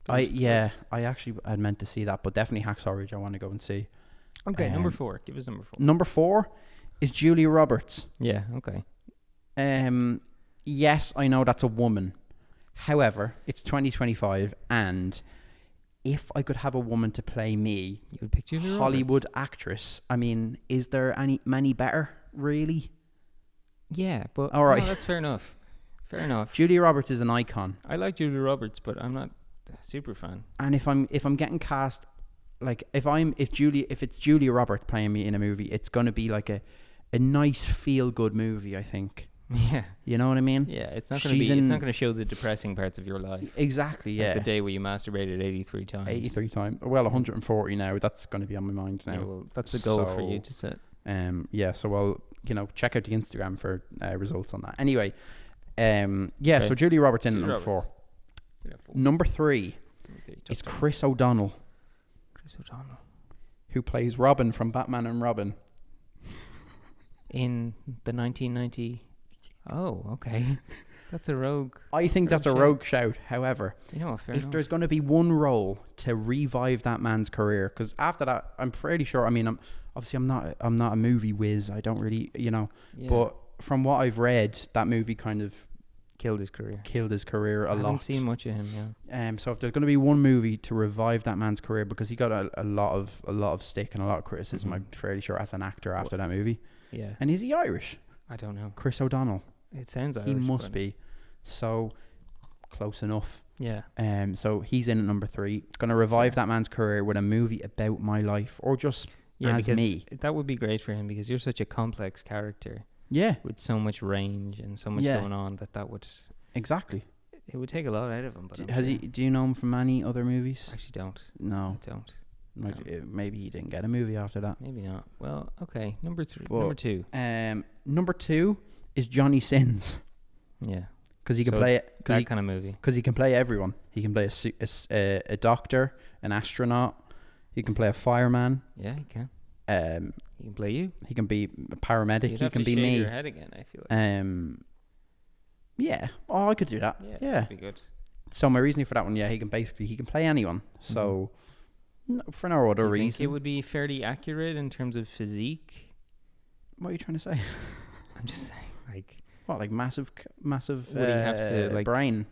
I actually had meant to see that, but definitely Hacksaw Ridge I want to go and see. Okay, number Um, 4. Give us number 4. Number 4 is Julia Roberts. Yeah. Okay. Yes, I know that's a woman. However, it's 2025, and if I could have a woman to play me, You would pick Julia Roberts. Hollywood actress, I mean, is there many better, really? Yeah, but All right. no, that's fair enough. Fair enough. Julia Roberts is an icon, I like Julia Roberts, but I'm not a super fan. and if I'm getting cast, like if it's Julia Roberts playing me in a movie, it's gonna be like a nice feel good movie. I think, Yeah. you know what I mean? Yeah, it's not going to She's be. It's in- not going to show the depressing parts of your life. Exactly. Like Yeah. the day where you masturbated 83 times. 83 times. Well, 140 now. That's going to be on my mind now. Yeah, well, that's the goal for you So, to set. Yeah, so I'll check out the Instagram for results on that. Anyway, yeah, Okay. so Julia Roberts in at Julia number 4. Yeah, Number 3 is Chris O'Donnell, Chris O'Donnell. who plays Robin from Batman and Robin. In the 1990. Oh, okay. That's a rogue. I think that's a shout. rogue shout. However, You know what? Fair if enough. there's going to be one role to revive that man's career, because after that, I'm fairly sure. I mean, I'm not a movie whiz. I don't really, Yeah. But from what I've read, that movie kind of Killed his career. killed his career a I lot. haven't seen much of him. Yeah. So if there's going to be one movie to revive that man's career, because he got a lot of stick and a lot of criticism, Mhm. I'm fairly sure, as an actor after that movie. Yeah. And is he Irish? I don't know. Chris O'Donnell. It sounds Irish. He must but- be. So close enough. Yeah. So he's in at number 3. Going to revive that man's career with a movie about my life, or just Yeah, as because me. that would be great for him because you're such a complex character Yeah, with so much range and so much Yeah. going on that would exactly. it would take a lot out of him. But I'm Has sure. he? Do you know him from any other movies? I actually don't. No. I don't. Maybe he didn't get a movie after that. Maybe not. Well, okay. Number 3. Well, Number 2. Number 2 is Johnny Sins, Yeah. because he can So play it's it. Because that he kind of movie. Because he can play everyone. He can play a doctor, an astronaut. He can play a fireman. Yeah, he can. Um, He can play you. he can be a paramedic. You'd He have can to be shave me. your head again. I feel like. Yeah. Oh, I could do that. Yeah. That'd be good. So my reasoning for that one, yeah, he can play anyone. So for no other Do you think reason. it would be fairly accurate in terms of physique? What are you trying to say? I'm just saying, like, What, like massive Would he have to, like- brain?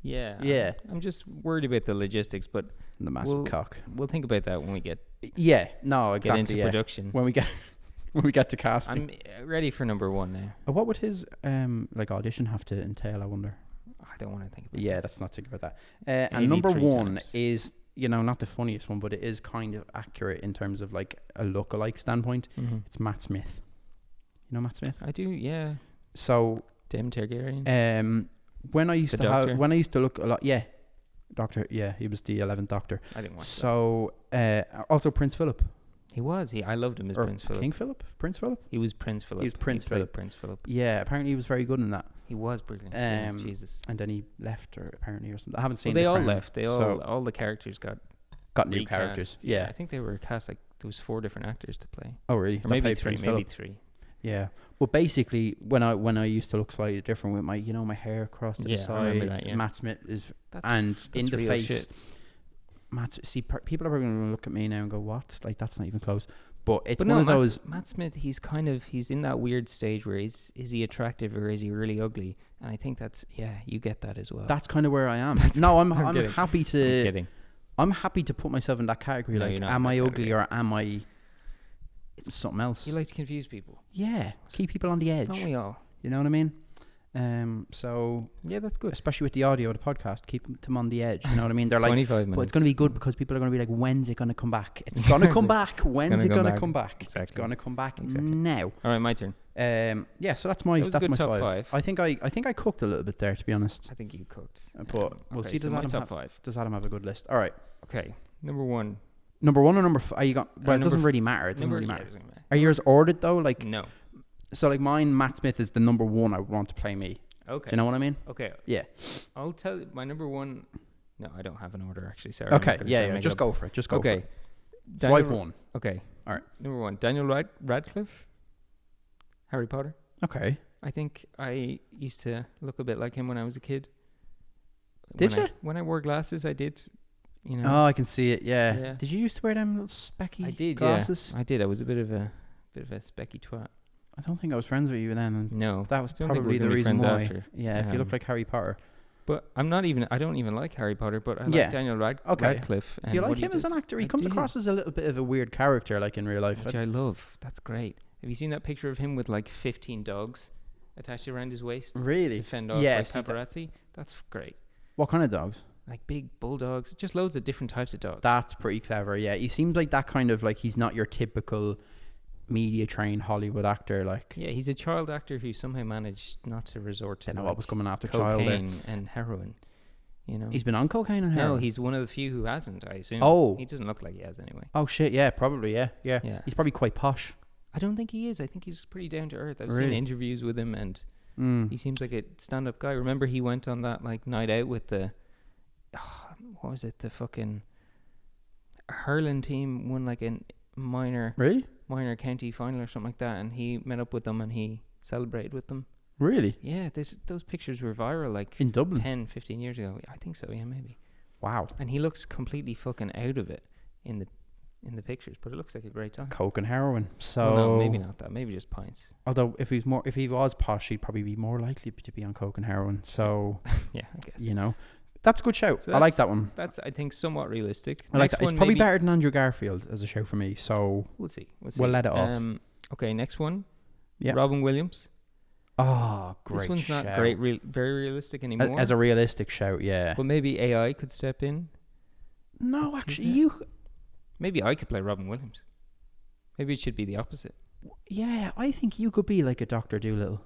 yeah. Yeah. I'm just worried about the logistics, but The massive Well, cock. we'll think about that when we get Yeah. No, get into exactly. Yeah. production. When we get to casting. I'm ready for number 1 now. What would his like audition have to entail? I wonder. I don't want to think about Yeah, that. let's not think about that. And number 83 1 times. is, not the funniest one, but it is kind of accurate in terms of like a lookalike standpoint. Mhm. It's Matt Smith. You know Matt Smith? I do, yeah. So, Damon Targaryen. when I used The to Doctor? when I used to look a lot, yeah, Doctor, yeah, he was the 11th Doctor. I didn't watch that. So, also Prince Philip He was. I loved him as or Prince Philip. King Philip, Prince Philip. He was Prince Philip. He was Prince played Philip. Prince Philip. Yeah, apparently he was very good in that. He was brilliant. Yeah, Jesus. And then he left, or apparently, or something. I haven't Well, seen. they The all Crown, left. They so all the characters got got new recast. characters. Yeah, Yeah. I think they were cast like there was 4 different actors to play, Oh, really? or That maybe played 3. Prince Maybe Philip. 3. Yeah. Well, basically, when I used to look slightly different with my, my hair across to the Yeah, side. I remember that, yeah. Matt Smith is, That's and in the real face. shit. Matt, see, people are going to look at me now and go, "What? Like that's not even close." But it's But one no, of those. Matt Smith, he's in that weird stage where is he attractive or is he really ugly? And I think you get that as well. That's kind of where I am. No, I'm kidding. happy I'm to. kidding. I'm happy to put myself in that category. No, Like, you're not am in I that ugly category. or am I something else? You like to confuse people. Yeah, keep people on the edge. Don't we all? You know what I mean? So Yeah, that's good. especially with the audio of the podcast, keep them on the edge. You know what I mean? They're like, 25 minutes. but it's going to be good because people are going to be like, when's it going to come back? It's going to come back. When's it gonna going to come come back. back? It's Exactly. going to come back Exactly. now. All right, my turn. Yeah, so that's my That was a good my top five. five. I think I cooked a little bit there, to be honest. I think you cooked. But we'll okay, see. so Does my Adam top have, five. does Adam have a good list? All right. Okay, number one. Number one or number five? Are you got? Well, it number doesn't f- really matter. It doesn't really yeah, matter. it doesn't matter. Are yours ordered though? Like, No. so like mine, Matt Smith is the number one I want to play me. Okay. Do you know what I mean? Okay. Yeah. I'll tell you my number one. No, I don't have an order actually. Sorry. Okay. Yeah. Just go for it. Just go for Okay. it. So I've Daniel- won. Okay. All right. Number one, Daniel Radcliffe. Harry Potter. Okay. I think I used to look a bit like him when I was a kid. Did you? When I wore glasses, I did. You know. Oh, I can see it. Yeah. Yeah. Did you used to wear them little specky I did. glasses? Yeah. I did. I was a bit of a specky twat. I don't think I was friends with you then. And No. that was Don't think probably we're the gonna be reason friends why. after. Yeah. If you look like Harry Potter. But I don't even like Harry Potter, but I Yeah. like Daniel Okay. Radcliffe. Do you and like what him as does. an actor? He I comes did. across as a little bit of a weird character, like in real life. Which I love. That's great. Have you seen that picture of him with like 15 dogs attached around his waist Really? to fend off Yes, like paparazzi? That's great. What kind of dogs? Like big bulldogs, just loads of different types of dogs. That's pretty clever. Yeah, he seems like that kind of like he's not your typical media trained Hollywood actor. Like, Yeah, he's a child actor who somehow managed not to resort to I don't know like what was coming after child there. cocaine and heroin. You know. He's been on cocaine and No, heroin. he's one of the few who hasn't. I assume. Oh. He doesn't look like he has anyway. Oh shit! Yeah, probably. Yeah. Yeah. He's probably quite posh. I don't think he is. I think he's pretty down to earth. I've seen Really? interviews with him, and Mm. he seems like a stand-up guy. Remember, he went on that like night out with the what was it? The fucking hurling team won like a minor Really? county final or something like that, and he met up with them and he celebrated with them. Really? Yeah, those pictures were viral like In Dublin? 10, 15 years ago. I think so. Yeah, maybe. Wow. And he looks completely fucking out of it in the pictures, but it looks like a great time. Coke and heroin. So Well, no, maybe not that. Maybe just pints. Although if he was posh, he'd probably be more likely to be on coke and heroin. So Yeah, I guess. you know, that's a good shout. So I like that's- that one. That's, I think, somewhat realistic. I like Next that. It's one, probably maybe- better than Andrew Garfield as a show for me. So We'll see. We'll let it off. Okay, next one. Yeah. Robin Williams. oh, great. This one's not shout. great, very realistic anymore. As a realistic shout, yeah. but maybe AI could step in. No, Do actually, that. you. Maybe I could play Robin Williams. Maybe it should be the opposite. Yeah, I think you could be like a Dr. Dolittle,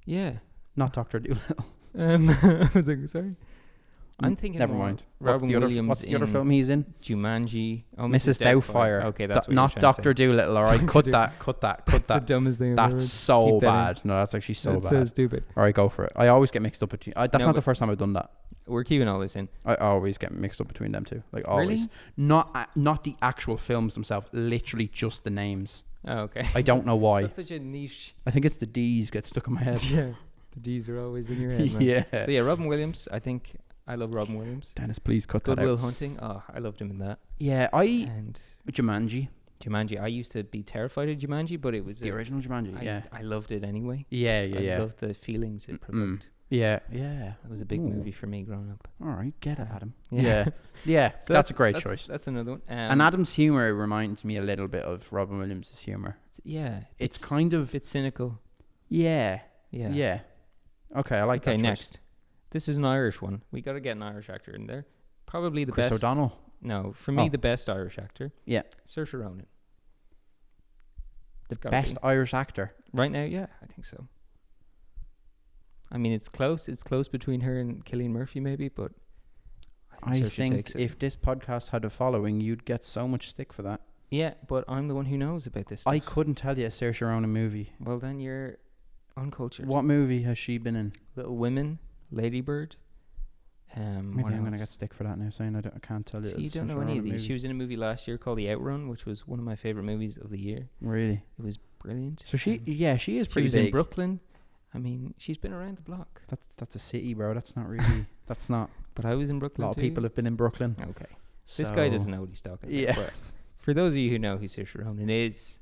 Yeah. not Dr. Dolittle. I was like, sorry. I'm thinking Never more mind. Robin Williams What's the other in film he's in? Jumanji. Oh, Mrs. Doubtfire. Okay, that's what not you're trying to Dr. say. Dolittle. All right, cut that. That's Cut the that. dumbest thing I've ever That's heard. so Keep that in. bad. No, that's actually so That's bad. so stupid. All right, go for it. I always get mixed up between. That's No, not the but- first time I've done that. We're keeping all this in. I always get mixed up between them two. Like always. Really? Not the actual films themselves. Literally just the names. Oh, okay. I don't know why. That's such a niche. I think it's the D's get stuck in my head. Yeah. The D's are always in your head, man. Yeah. So yeah, Robin Williams. I love Robin Williams. Dennis, please cut that Good Will out. Hunting. Oh, I loved him in that. Yeah, And Jumanji, Jumanji. I used to be terrified of Jumanji, but it was the original Jumanji. Yeah. I loved it anyway. Yeah. I loved the feelings it provoked. Yeah. It was a big Ooh. movie for me growing up. All right, get it, Adam. Yeah. Yeah. So that's a great choice. That's another one. And Adam's humor reminds me a little bit of Robin Williams' humor. Yeah. It's kind of It's cynical. yeah. Yeah. Okay, I like Okay, that choice. next. This is an Irish one. We got to get an Irish actor in there. Probably the Chris best. O'Donnell. No, for me, Oh. the best Irish actor. Yeah. Saoirse Ronan. The It's gotta best be. Irish actor. Right now, yeah, I think so. I mean, it's close. It's close between her and Cillian Murphy, maybe, but I Saoirse think takes it. if this podcast had a following, you'd get so much stick for that. Yeah, but I'm the one who knows about this I stuff. couldn't tell you a Saoirse Ronan movie. Well, then you're uncultured. What movie has she been in? Little Women, Ladybird. Maybe what I'm going to else? get stick for that now, saying I can't tell you. See, you a don't know Saoirse any of Ronan these. movie. She was in a movie last year called The Outrun, which was one of my favorite movies of the year. Really? It was brilliant. So she is She pretty was big. in Brooklyn. I mean, she's been around the block. That's a city, bro. That's not really. That's not. But I was in A Brooklyn lot too. of people have been in Brooklyn. Okay. This guy So- doesn't know what he's talking about. Yeah. But For those of you who know who Saoirse Ronan is,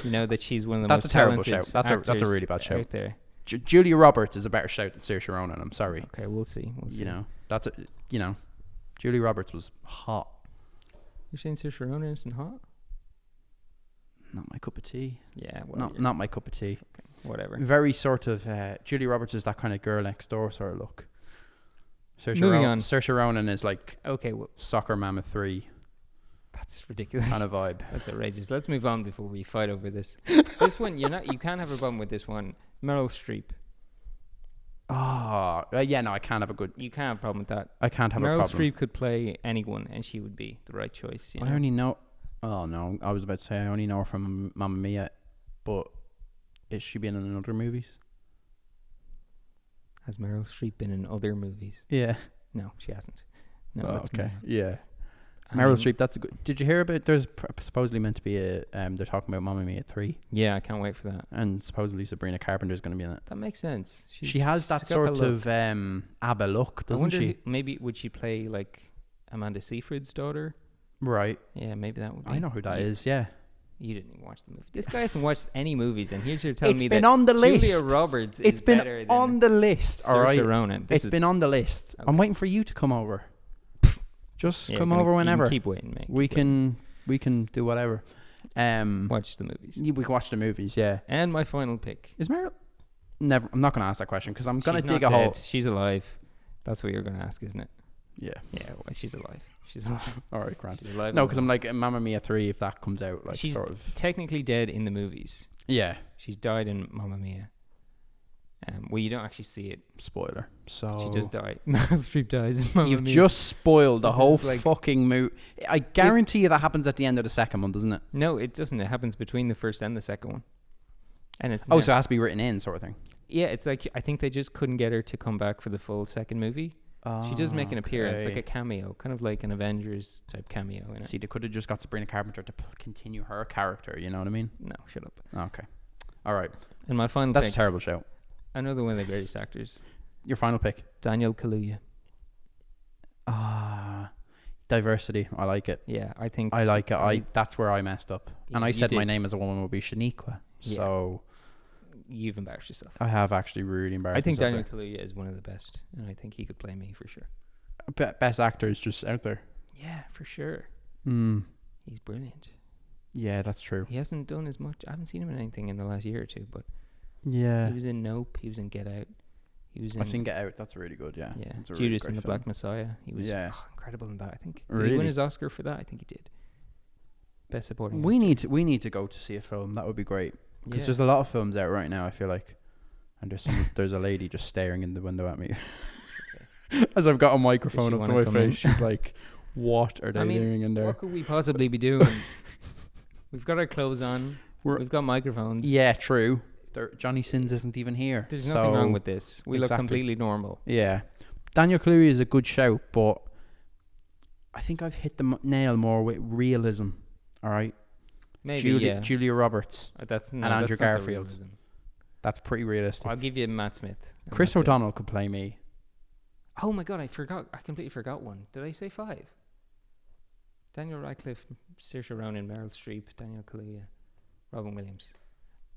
you know that she's one of the That's most a terrible talented shout. That's a actors really bad shout. out there. Julia Roberts is a better shout than Saoirse Ronan. I'm sorry. Okay, we'll see. You know, Julia Roberts was hot. You're saying Saoirse Ronan isn't hot? Not my cup of tea. Yeah, well, Not my cup of tea. okay, whatever. Very sort of Julia Roberts is that kind of girl next door sort of look. Moving on. Saoirse Ronan is like Okay, well, Soccer Mama 3 that's ridiculous. kind of vibe. That's outrageous. Let's move on before we fight over this. This one, you can't have a problem with this one. Meryl Streep. Oh, yeah, no, I can't have a good. You can't have a problem with that. I can't have a Meryl problem. Streep could play anyone, and she would be the right choice. You know? I only know. Oh no, I was about to say I only know her from Mamma Mia, but is she been in other movies? Has Meryl Streep been in other movies? Yeah. No, she hasn't. No, Oh, that's okay. me. Yeah. Meryl Streep. That's a good. Did you hear about? There's supposedly meant to be a. They're talking about Mamma Mia 3, Yeah, I can't wait for that. and supposedly Sabrina Carpenter's going to be in it. That makes sense. She has that she's got sort look. of ABBA look, I doesn't wonder she? maybe would she play like Amanda Seyfried's daughter? Right. Yeah, maybe that would be. I know who that you, is. Yeah. You didn't even watch the movie. This guy hasn't watched any movies, and here's you're telling It's me been that on the Julia list. Roberts It's is been better on than the list. All Saoirse right. Ronan. It's been on the list. I'm Okay. waiting for you to come over. Just Yeah, come gonna- over you can whenever. Keep waiting, mate. We Keep waiting. can do whatever. Watch the movies. We can watch the movies. Yeah. And my final pick. Is Meryl? Never. I'm not going to ask that question because I'm going to She's dig not a hole. dead. She's alive. That's what you're going to ask, isn't it? Yeah. Yeah, well, she's alive. She's alive. All right, Grant. She's alive. No, and because I'm like Mamma Mia 3 if that comes out. Like she's sort of. technically dead in the movies. Yeah. She's died in Mamma Mia. Well, you don't actually see it. Spoiler. So She does die. Meryl Streep dies in Mamma you've Mia. just spoiled the This whole is like- fucking movie. I guarantee you that happens at the end of the second one, doesn't it? No, it doesn't. It happens between the first and the second one. And it's Oh, so it has to be written in, sort of thing. yeah, it's like I think they just couldn't get her to come back for the full second movie. She does make an appearance, like a cameo, kind of like an Avengers type cameo in it. See, they could have just got Sabrina Carpenter to continue her character. You know what I mean? No, shut up. Okay. All right. And my final That's a pick, terrible show. another one of the greatest actors, Your final pick. Daniel Kaluuya. Diversity. I like it. Yeah, I think I like it. That's where I messed up. Yeah, And I you said my did. name as a woman would be Shaniqua. Yeah. So you've embarrassed yourself. I have actually really embarrassed I think myself Daniel Kaluuya is one of the best, and I think he could play me for sure. there. Best actors just out there. Yeah, for sure. He's brilliant. Yeah, that's true. He hasn't done as much. I haven't seen him in anything in the last year or two, but Yeah. he was in Nope. He was in Get Out. He was in I've seen Get Out. That's really good. Yeah. yeah It's a really Judas great and the film. Black Messiah. He was Yeah. incredible in that. I think. Did he Really? win his Oscar for that? I think he did. Best supporting. We actor. need to go to see a film. That would be great. Because Yeah. there's a lot of films out right now. I feel like, and there's a lady just staring in the window at me, as I've got a microphone Does up she to wanna my come in? face. She's like, "What are they I mean, doing in there?" What could we possibly be doing? We've got our clothes on. We're- We've got microphones. Yeah, true. Johnny Sins isn't even here. There's nothing so- wrong with this. We look Exactly. completely normal. Yeah, Daniel Kaluuya is a good shout, but I think I've hit the nail more with realism. All right, Maybe, yeah. Julia Roberts. That's no, and Andrew that's not the Garfield. realism. That's pretty realistic. I'll give you Matt Smith. and Chris that's it. O'Donnell could play me. Oh my god, I forgot. I completely forgot one. Did I say 5? Daniel Radcliffe, Saoirse Ronan, Meryl Streep, Daniel Kaluuya, Robin Williams.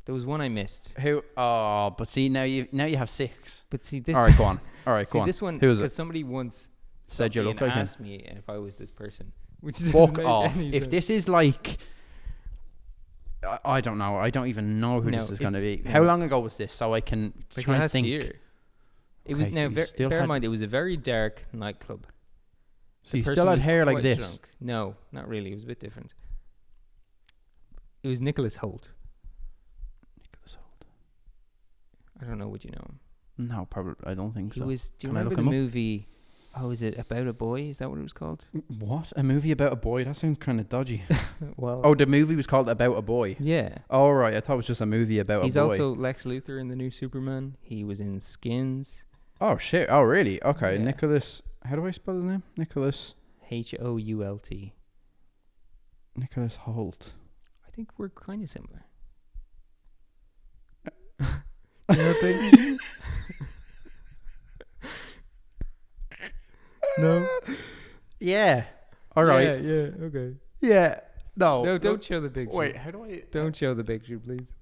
There was one I missed. Who? Oh, but see now you have 6. But see this. All right, go on. All right, see go on. this one. Who is it? Because somebody once Said you stopped me look and like him. asked me if I was this person, which doesn't Fuck make off. any If sense. this is like, I don't know. I don't even know who No, this is going to it's- be. no. How long ago was this? So I can Like try and last think. year. It was Okay, now. so you still Bear in had- mind, it was a very dark nightclub. So The you person still had was hair like quite this. drunk. No, not really. It was a bit different. It was Nicholas Holt. Nicholas Hoult. I don't know. Would you know him? No, probably. I don't think He so. was. Do you Can I remember look the him up? movie? Oh, is it About a Boy? Is that what it was called? What? A movie about a boy? That sounds kind of dodgy. Well. Oh, the movie was called About a Boy. Yeah. Oh, right. I thought it was just a movie about He's a boy. also Lex Luthor in the new Superman. He was in Skins. Oh, shit. Oh, really? Okay. Yeah. Nicholas. How do I spell his name? Nicholas Hoult. Nicholas Holt. I think we're kind of similar. You think? No. Yeah. All right. Yeah. Okay. Yeah. No. No, don't show the picture. Wait, how do I? Don't show the picture, please.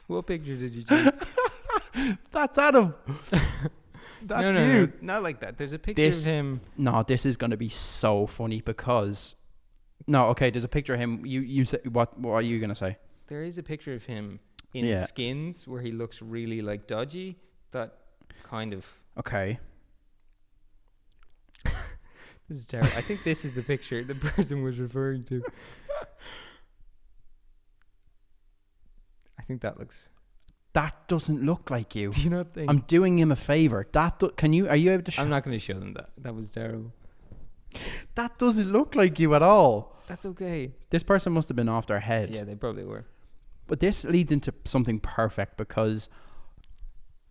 What picture did you choose? That's Adam. That's no, you. no, not like that. There's a picture of him. No, this is gonna be so funny because. No, okay. There's a picture of him. You say what are you gonna say? There is a picture of him in skins where he looks really like dodgy. That kind of. Okay. This is terrible. I think this is the picture the person was referring to. I think that looks. That doesn't look like you. Do you not think? I'm doing him a favor. Can you? Are you able to? I'm not going to show them that. That was terrible. That doesn't look like you at all. That's okay. This person must have been off their head. Yeah, they probably were. But this leads into something perfect because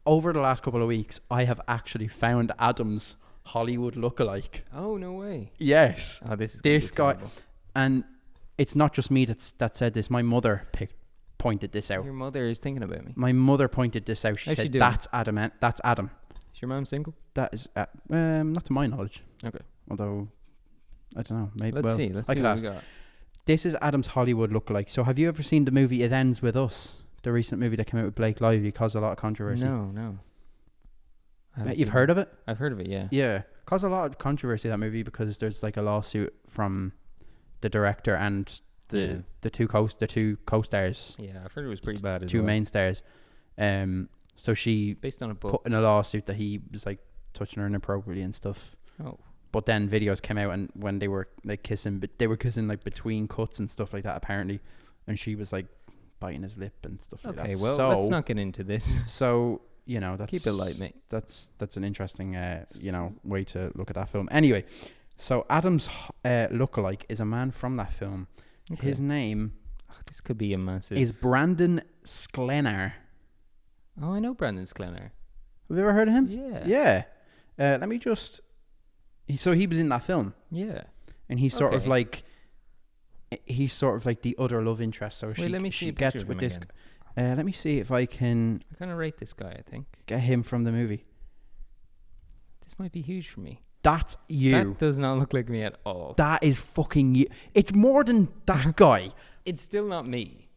over the last couple of weeks, I have actually found Adam's Hollywood lookalike. Oh, no way. Yes. Oh, this guy. terrible. And it's not just me that said this. My mother pointed this out. Your mother is thinking about me. My mother pointed this out. She How's said, she doing? "That's Adam. That's Adam." Is your mom single? That is not to my knowledge. Okay. Although I don't know. Maybe. Let's see. Let's I see could what ask. we got. This is Adam's Hollywood lookalike. So have you ever seen the movie It Ends With Us? The recent movie that came out with Blake Lively caused a lot of controversy. No. You've heard of it? I've heard of it, yeah. Yeah. Caused a lot of controversy, that movie, because there's like a lawsuit from the director and the two co-stars. Yeah, I've heard it was pretty bad as two well. main stars. So she Based on a book. put in a lawsuit that he was like touching her inappropriately and stuff. Oh. But then videos came out and when they were like kissing, but they were kissing like between cuts and stuff like that apparently, and she was like biting his lip and stuff like that. Okay, well, so, let's not get into this. So that's keep it light, mate. That's an interesting way to look at that film. Anyway, so Adam's lookalike is a man from that film. Okay. His name this could be a massive. is Brandon Sklenar. Oh, I know Brandon Sklenar. Have you ever heard of him? Yeah. Yeah. Let me just. So he was in that film, Yeah. and he's sort of like the other love interest. So Wait, let me see she a picture gets of with him this. again. Let me see if I can I kind of rate this guy, I think. get him from the movie. This might be huge for me. That's you. That does not look like me at all. That is fucking you. It's more than that guy. It's still not me.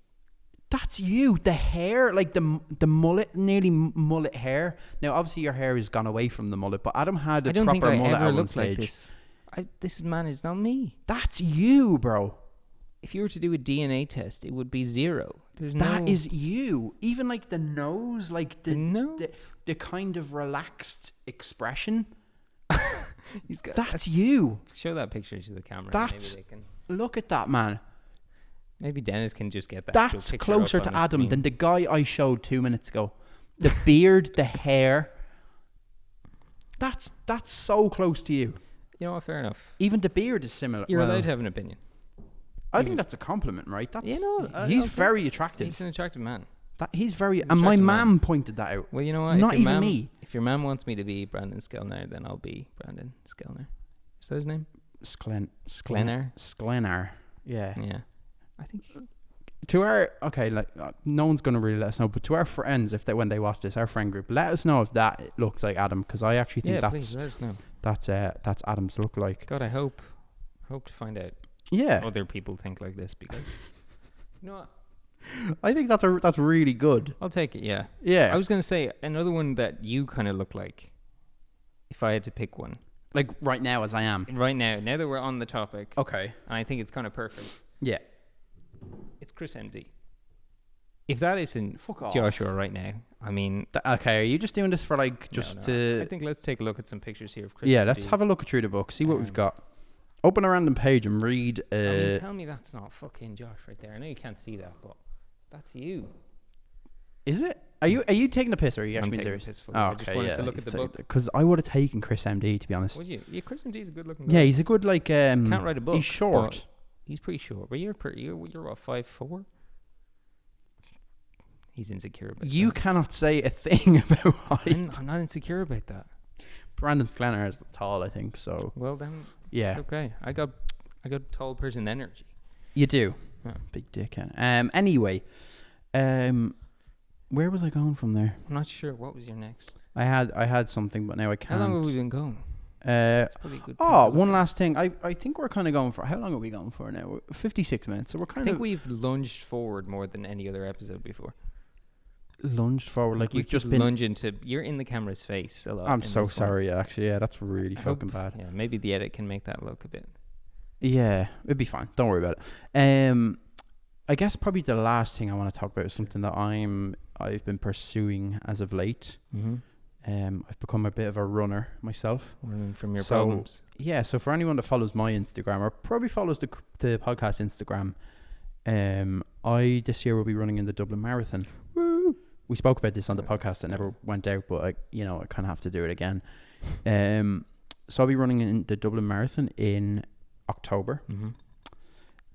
That's you. The hair, like the mullet, nearly mullet hair. Now, obviously, your hair has gone away from the mullet, but Adam had a I don't proper think I mullet ever at one looked like stage. this. This man is not me. That's you, bro. If you were to do a DNA test, it would be 0. That is you. Even like the nose, like the the kind of relaxed expression. He's got. That's you. Show that picture to the camera. That's- Maybe they can. Look at that, man. Maybe Dennis can just get that. That's picture closer up to on his Adam screen. than the guy I showed 2 minutes ago. The beard, the hair. That's so close to you. You know what? Fair enough. Even the beard is similar. You're Well, allowed to have an opinion. I think that's a compliment, right? That's You know, he's I'll very attractive. He's an attractive man. He's very, an and my attractive mum man. pointed that out. Well, you know what? Not if your even mam, me. If your mum wants me to be Brandon Sklenar, then I'll be Brandon Sklenar. Is that his name? Sklenar. Yeah. Yeah. I think. To our no one's gonna really let us know, but to our friends, when they watch this, our friend group, let us know if that looks like Adam, because I actually think please let us know. that's Adam's lookalike. God, I hope to find out Yeah, other people think like this because. You know what? I think that's really good. I'll take it. Yeah. Yeah, I was gonna say another one that you kind of look like. If I had to pick one like right now as I am. right now that we're on the topic, Okay. and I think it's kind of perfect. Yeah. It's Chris MD. If that isn't Fuck off. Joshua right now, I mean, Okay. Are you just doing this for like no, just no. to? I think let's take a look at some pictures here of Chris. Yeah. MD. Let's have a look through the book. See what we've got. Open a random page and read. I mean, tell me that's not fucking Josh right there. I know you can't see that, but that's you. Is it? Are you taking the piss or are you I'm actually taking serious? the piss for Oh, you. okay. I just wanted to look at the book. Because I would have taken Chris MD, to be honest. Would you? Yeah, Chris MD is a good looking guy. Yeah, he's a good like. Can't write a book. He's short. but He's pretty short. But you're what 5'4"? He's insecure about You that. cannot say a thing about height. I'm not insecure about that. Brandon Sklenar is tall, I think. So Well then, yeah, it's okay. I got tall person energy. you do. Yeah. Big dickhead. Anyway, where was I going from there? I'm not sure. What was your next? I had something, but now I can't. How long have we been going? It's probably a good. Oh, one last thing. I think we're kind of going for. How long are we going for now? 56 minutes. So we're I kind think of we've lunged forward more than any other episode before. lunged forward. Like we've you've just been. lunging to. You're in the camera's face a lot. I'm in so this one. sorry. Actually, yeah, that's really I fucking hope- bad. Yeah, maybe the edit can make that look a bit. Yeah, it'd be fine. Don't worry about it. I guess probably the last thing I want to talk about is something that I've been pursuing as of late. Mm-hmm. I've become a bit of a runner myself. Running from your So- problems. Yeah, so for anyone that follows my Instagram or probably follows the podcast Instagram, I this year will be running in the Dublin Marathon. Woo! We spoke about this on the podcast that never went out, but I kind of have to do it again. So I'll be running in the Dublin Marathon in October. Mm-hmm.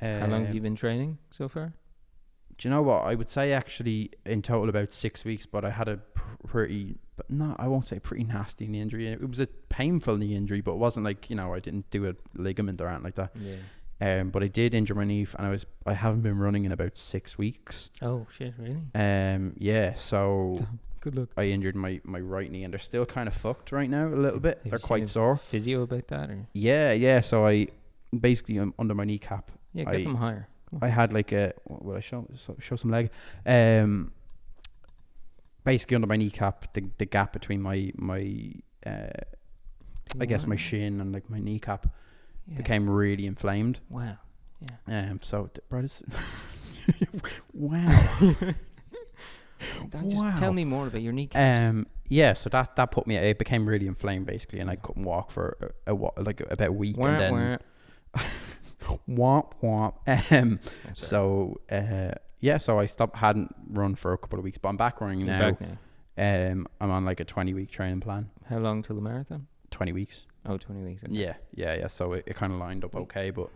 How long have you been training so far? Do you know what? I would say actually in total about 6 weeks, but I had a I won't say pretty nasty knee injury. It was a painful knee injury, but it wasn't like, I didn't do a ligament or anything like that. Yeah. But I did injure my knee and I haven't been running in about 6 weeks. Oh shit! Really? Yeah, so Good luck. I injured my right knee and they're still kind of fucked right now a little bit. They're quite sore. Physio about that, or Yeah, so I basically under my kneecap. yeah, get them higher. I had like a will I show some leg? Basically under my kneecap, the gap between my I guess my shin and like my kneecap became really inflamed. Wow. So brothers, wow. Just tell me more about your kneecaps. Yeah, so that put me. It became really inflamed basically, and I couldn't walk for about a week, and then womp womp. So so I hadn't run for a couple of weeks, but I'm back running now. Back now. I'm on like a 20-week training plan. How long till the marathon? 20 weeks. Oh, 20 weeks. Okay. Yeah. So it kind of lined up okay, but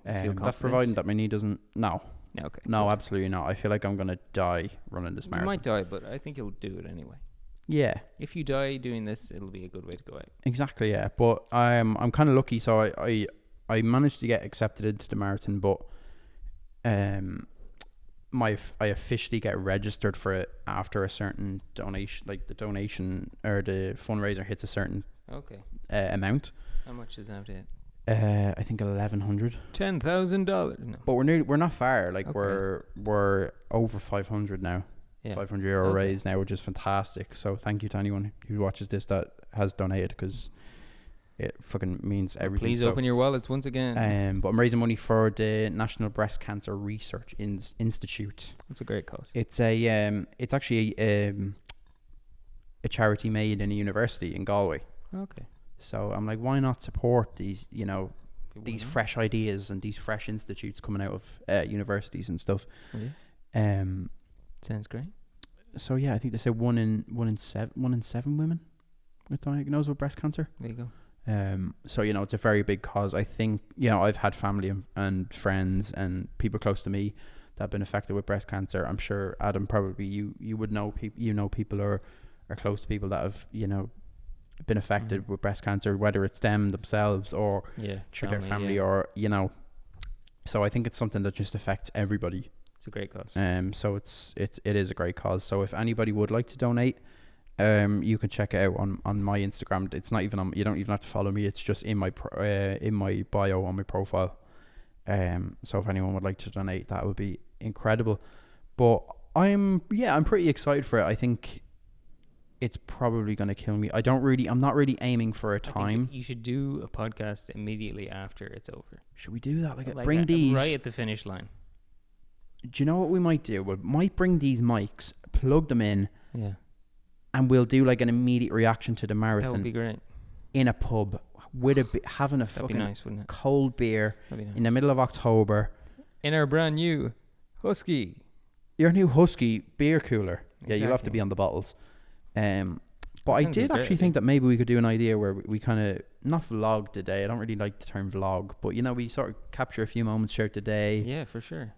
Feel that's confident? providing that my knee doesn't. No, Okay. no, absolutely not. I feel like I'm gonna die running this You marathon. might die, but I think you'll do it anyway. Yeah. If you die doing this, it'll be a good way to go out. Exactly, yeah. But I'm kind of lucky, so I managed to get accepted into the marathon, but I officially get registered for it after a certain donation, like the donation or the fundraiser hits a certain Okay. amount. How much is that? I think $1,100. $10,000. No. But we're not far. Like Okay. we're over 500 now. Yeah. €500 Okay. raise now, which is fantastic. So thank you to anyone who watches this that has donated, because it fucking means everything. Please So, open your wallets once again. but I'm raising money for the National Breast Cancer Research Institute. It's a great cause. It's it's actually a charity made in a university in Galway. Okay. So I'm like, why not support these, these Why not? fresh ideas and these fresh institutes coming out of universities and stuff. Yeah. Sounds great. So yeah, I think they say one in seven women are diagnosed with breast cancer. There you go. So it's a very big cause. I think I've had family and friends and people close to me that have been affected with breast cancer. I'm sure Adam, probably you would know people or are close to people that have been affected with breast cancer, whether it's them themselves or through their family or So I think it's something that just affects everybody. It's a great cause. So it is a great cause. So if anybody would like to donate, you can check it out on my Instagram. It's not even you don't even have to follow me. It's just in my bio on my profile. So if anyone would like to donate, that would be incredible. But I'm pretty excited for it. I think it's probably going to kill me. I'm not really aiming for a I think time. you should do a podcast immediately after it's over. Should we do that? Like Bring these right at the finish line. Do you know what we might do? We might bring these mics, plug them in, Yeah. and we'll do like an immediate reaction to the That marathon would be great. in a pub with having a That'd be fucking nice, wouldn't it? cold beer That'd be nice. in the middle of October. In our brand new Husky. Your new Husky beer cooler. Yeah, you'll have to Exactly. be on the bottles. But I sounds like did a great actually idea. think that maybe we could do an idea where we kind of not vlog the day. I don't really like the term vlog, but we sort of capture a few moments throughout the day. Yeah, for sure.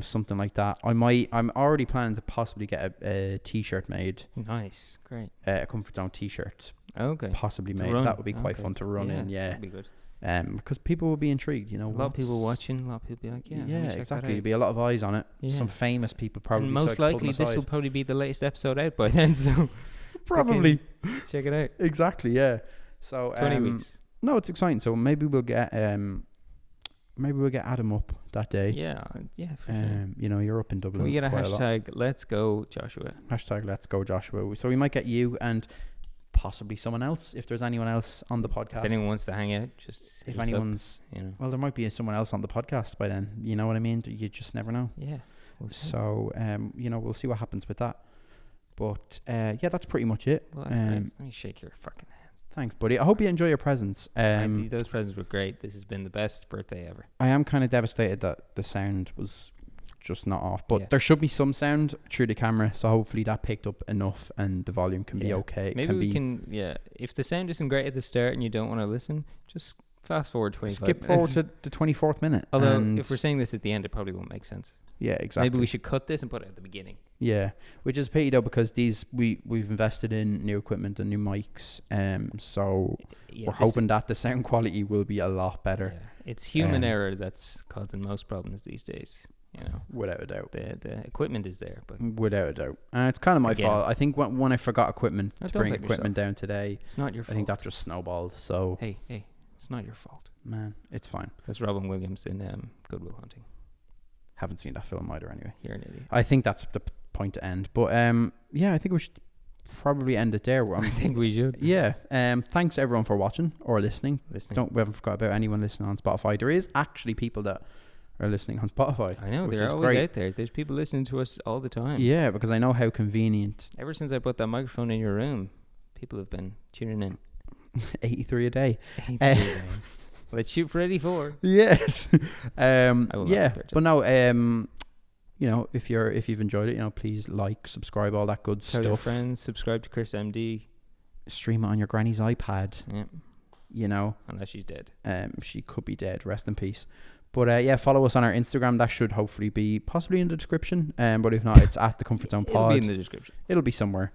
Something like that. I'm already planning to possibly get a t-shirt made, Nice. Great. a comfort zone t-shirt Okay. possibly To made. run. That would be quite Okay. fun to run in. Yeah. That'd be good. Because people will be intrigued. A lot of people watching. A lot of people be like, yeah. let me check that exactly. out. There'll be a lot of eyes on it. Yeah. Some famous people probably. And so I most can pull likely, them this will aside. probably be the latest episode out by then. So probably check it out. exactly. Yeah. So 20 weeks. no, it's exciting. So maybe we'll get Adam up that day. Yeah, for sure. You know, you're up in Dublin. Can we get a quite lot. hashtag Let's Go Joshua? Hashtag Let's Go Joshua. So we might get you and possibly someone else, if there's anyone else on the podcast. If anyone wants to hang out, just hit if us anyone's up, you know. well, there might be someone else on the podcast by then. You know what I mean? You just never know. Yeah. We'll see. So you know, we'll see what happens with that. But yeah, that's pretty much it. Well, that's great. Let me shake your fucking hand. Thanks, buddy. I hope you enjoy your presents. Those presents were great. This has been the best birthday ever. I am kind of devastated that the sound was just not off, but Yeah. there should be some sound through the camera, so hopefully that picked up enough and the volume can be Yeah. okay. It Maybe can we be can, if the sound isn't great at the start and you don't want to listen, just fast forward 25 skip minutes. forward to the 24th minute. Although, and if we're saying this at the end, it probably won't make sense. yeah, exactly. Maybe we should cut this and put it at the beginning. Yeah, which is a pity though, because we've invested in new equipment and new mics, so Yeah, we're hoping that the sound quality will be a lot better. Yeah. It's human error that's causing most problems these days. You know, Without a doubt. the equipment is there, but Without a doubt. And it's kind of my Again. fault. I think when I forgot equipment Oh, to don't bring blame equipment down today, it's not your I fault. think that just snowballed. So, Hey, it's not your fault. man, it's fine. That's Robin Williams in Good Will Hunting. Haven't seen that film either anyway. You're an idiot. I think that's the point to end. But yeah, I think we should probably end it there. I think we should. Yeah. Thanks everyone for watching or listening. We haven't forgot about anyone listening on Spotify. There is actually people that are listening on Spotify. I know, which they're is always great. out there. There's people listening to us all the time. Yeah, because I know how convenient. Ever since I put that microphone in your room, people have been tuning in. 83 a day. Let's shoot for 84. Yes. will not Yeah. compare to But no, you know, if you've enjoyed it, you know, please like, subscribe, all that good Tell stuff. your friends, subscribe to Chris MD. Stream it on your granny's iPad. Yeah, You know, unless she's dead. she could be dead. Rest in peace. But yeah, follow us on our Instagram. That should hopefully be possibly in the description. But if not, it's at the Comfort Zone It'll Pod. be in the description. It'll be somewhere.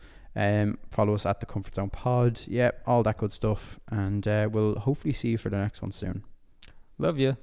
Follow us at the Comfort Zone Pod. Yeah, all that good stuff. And we'll hopefully see you for the next one soon. Love you.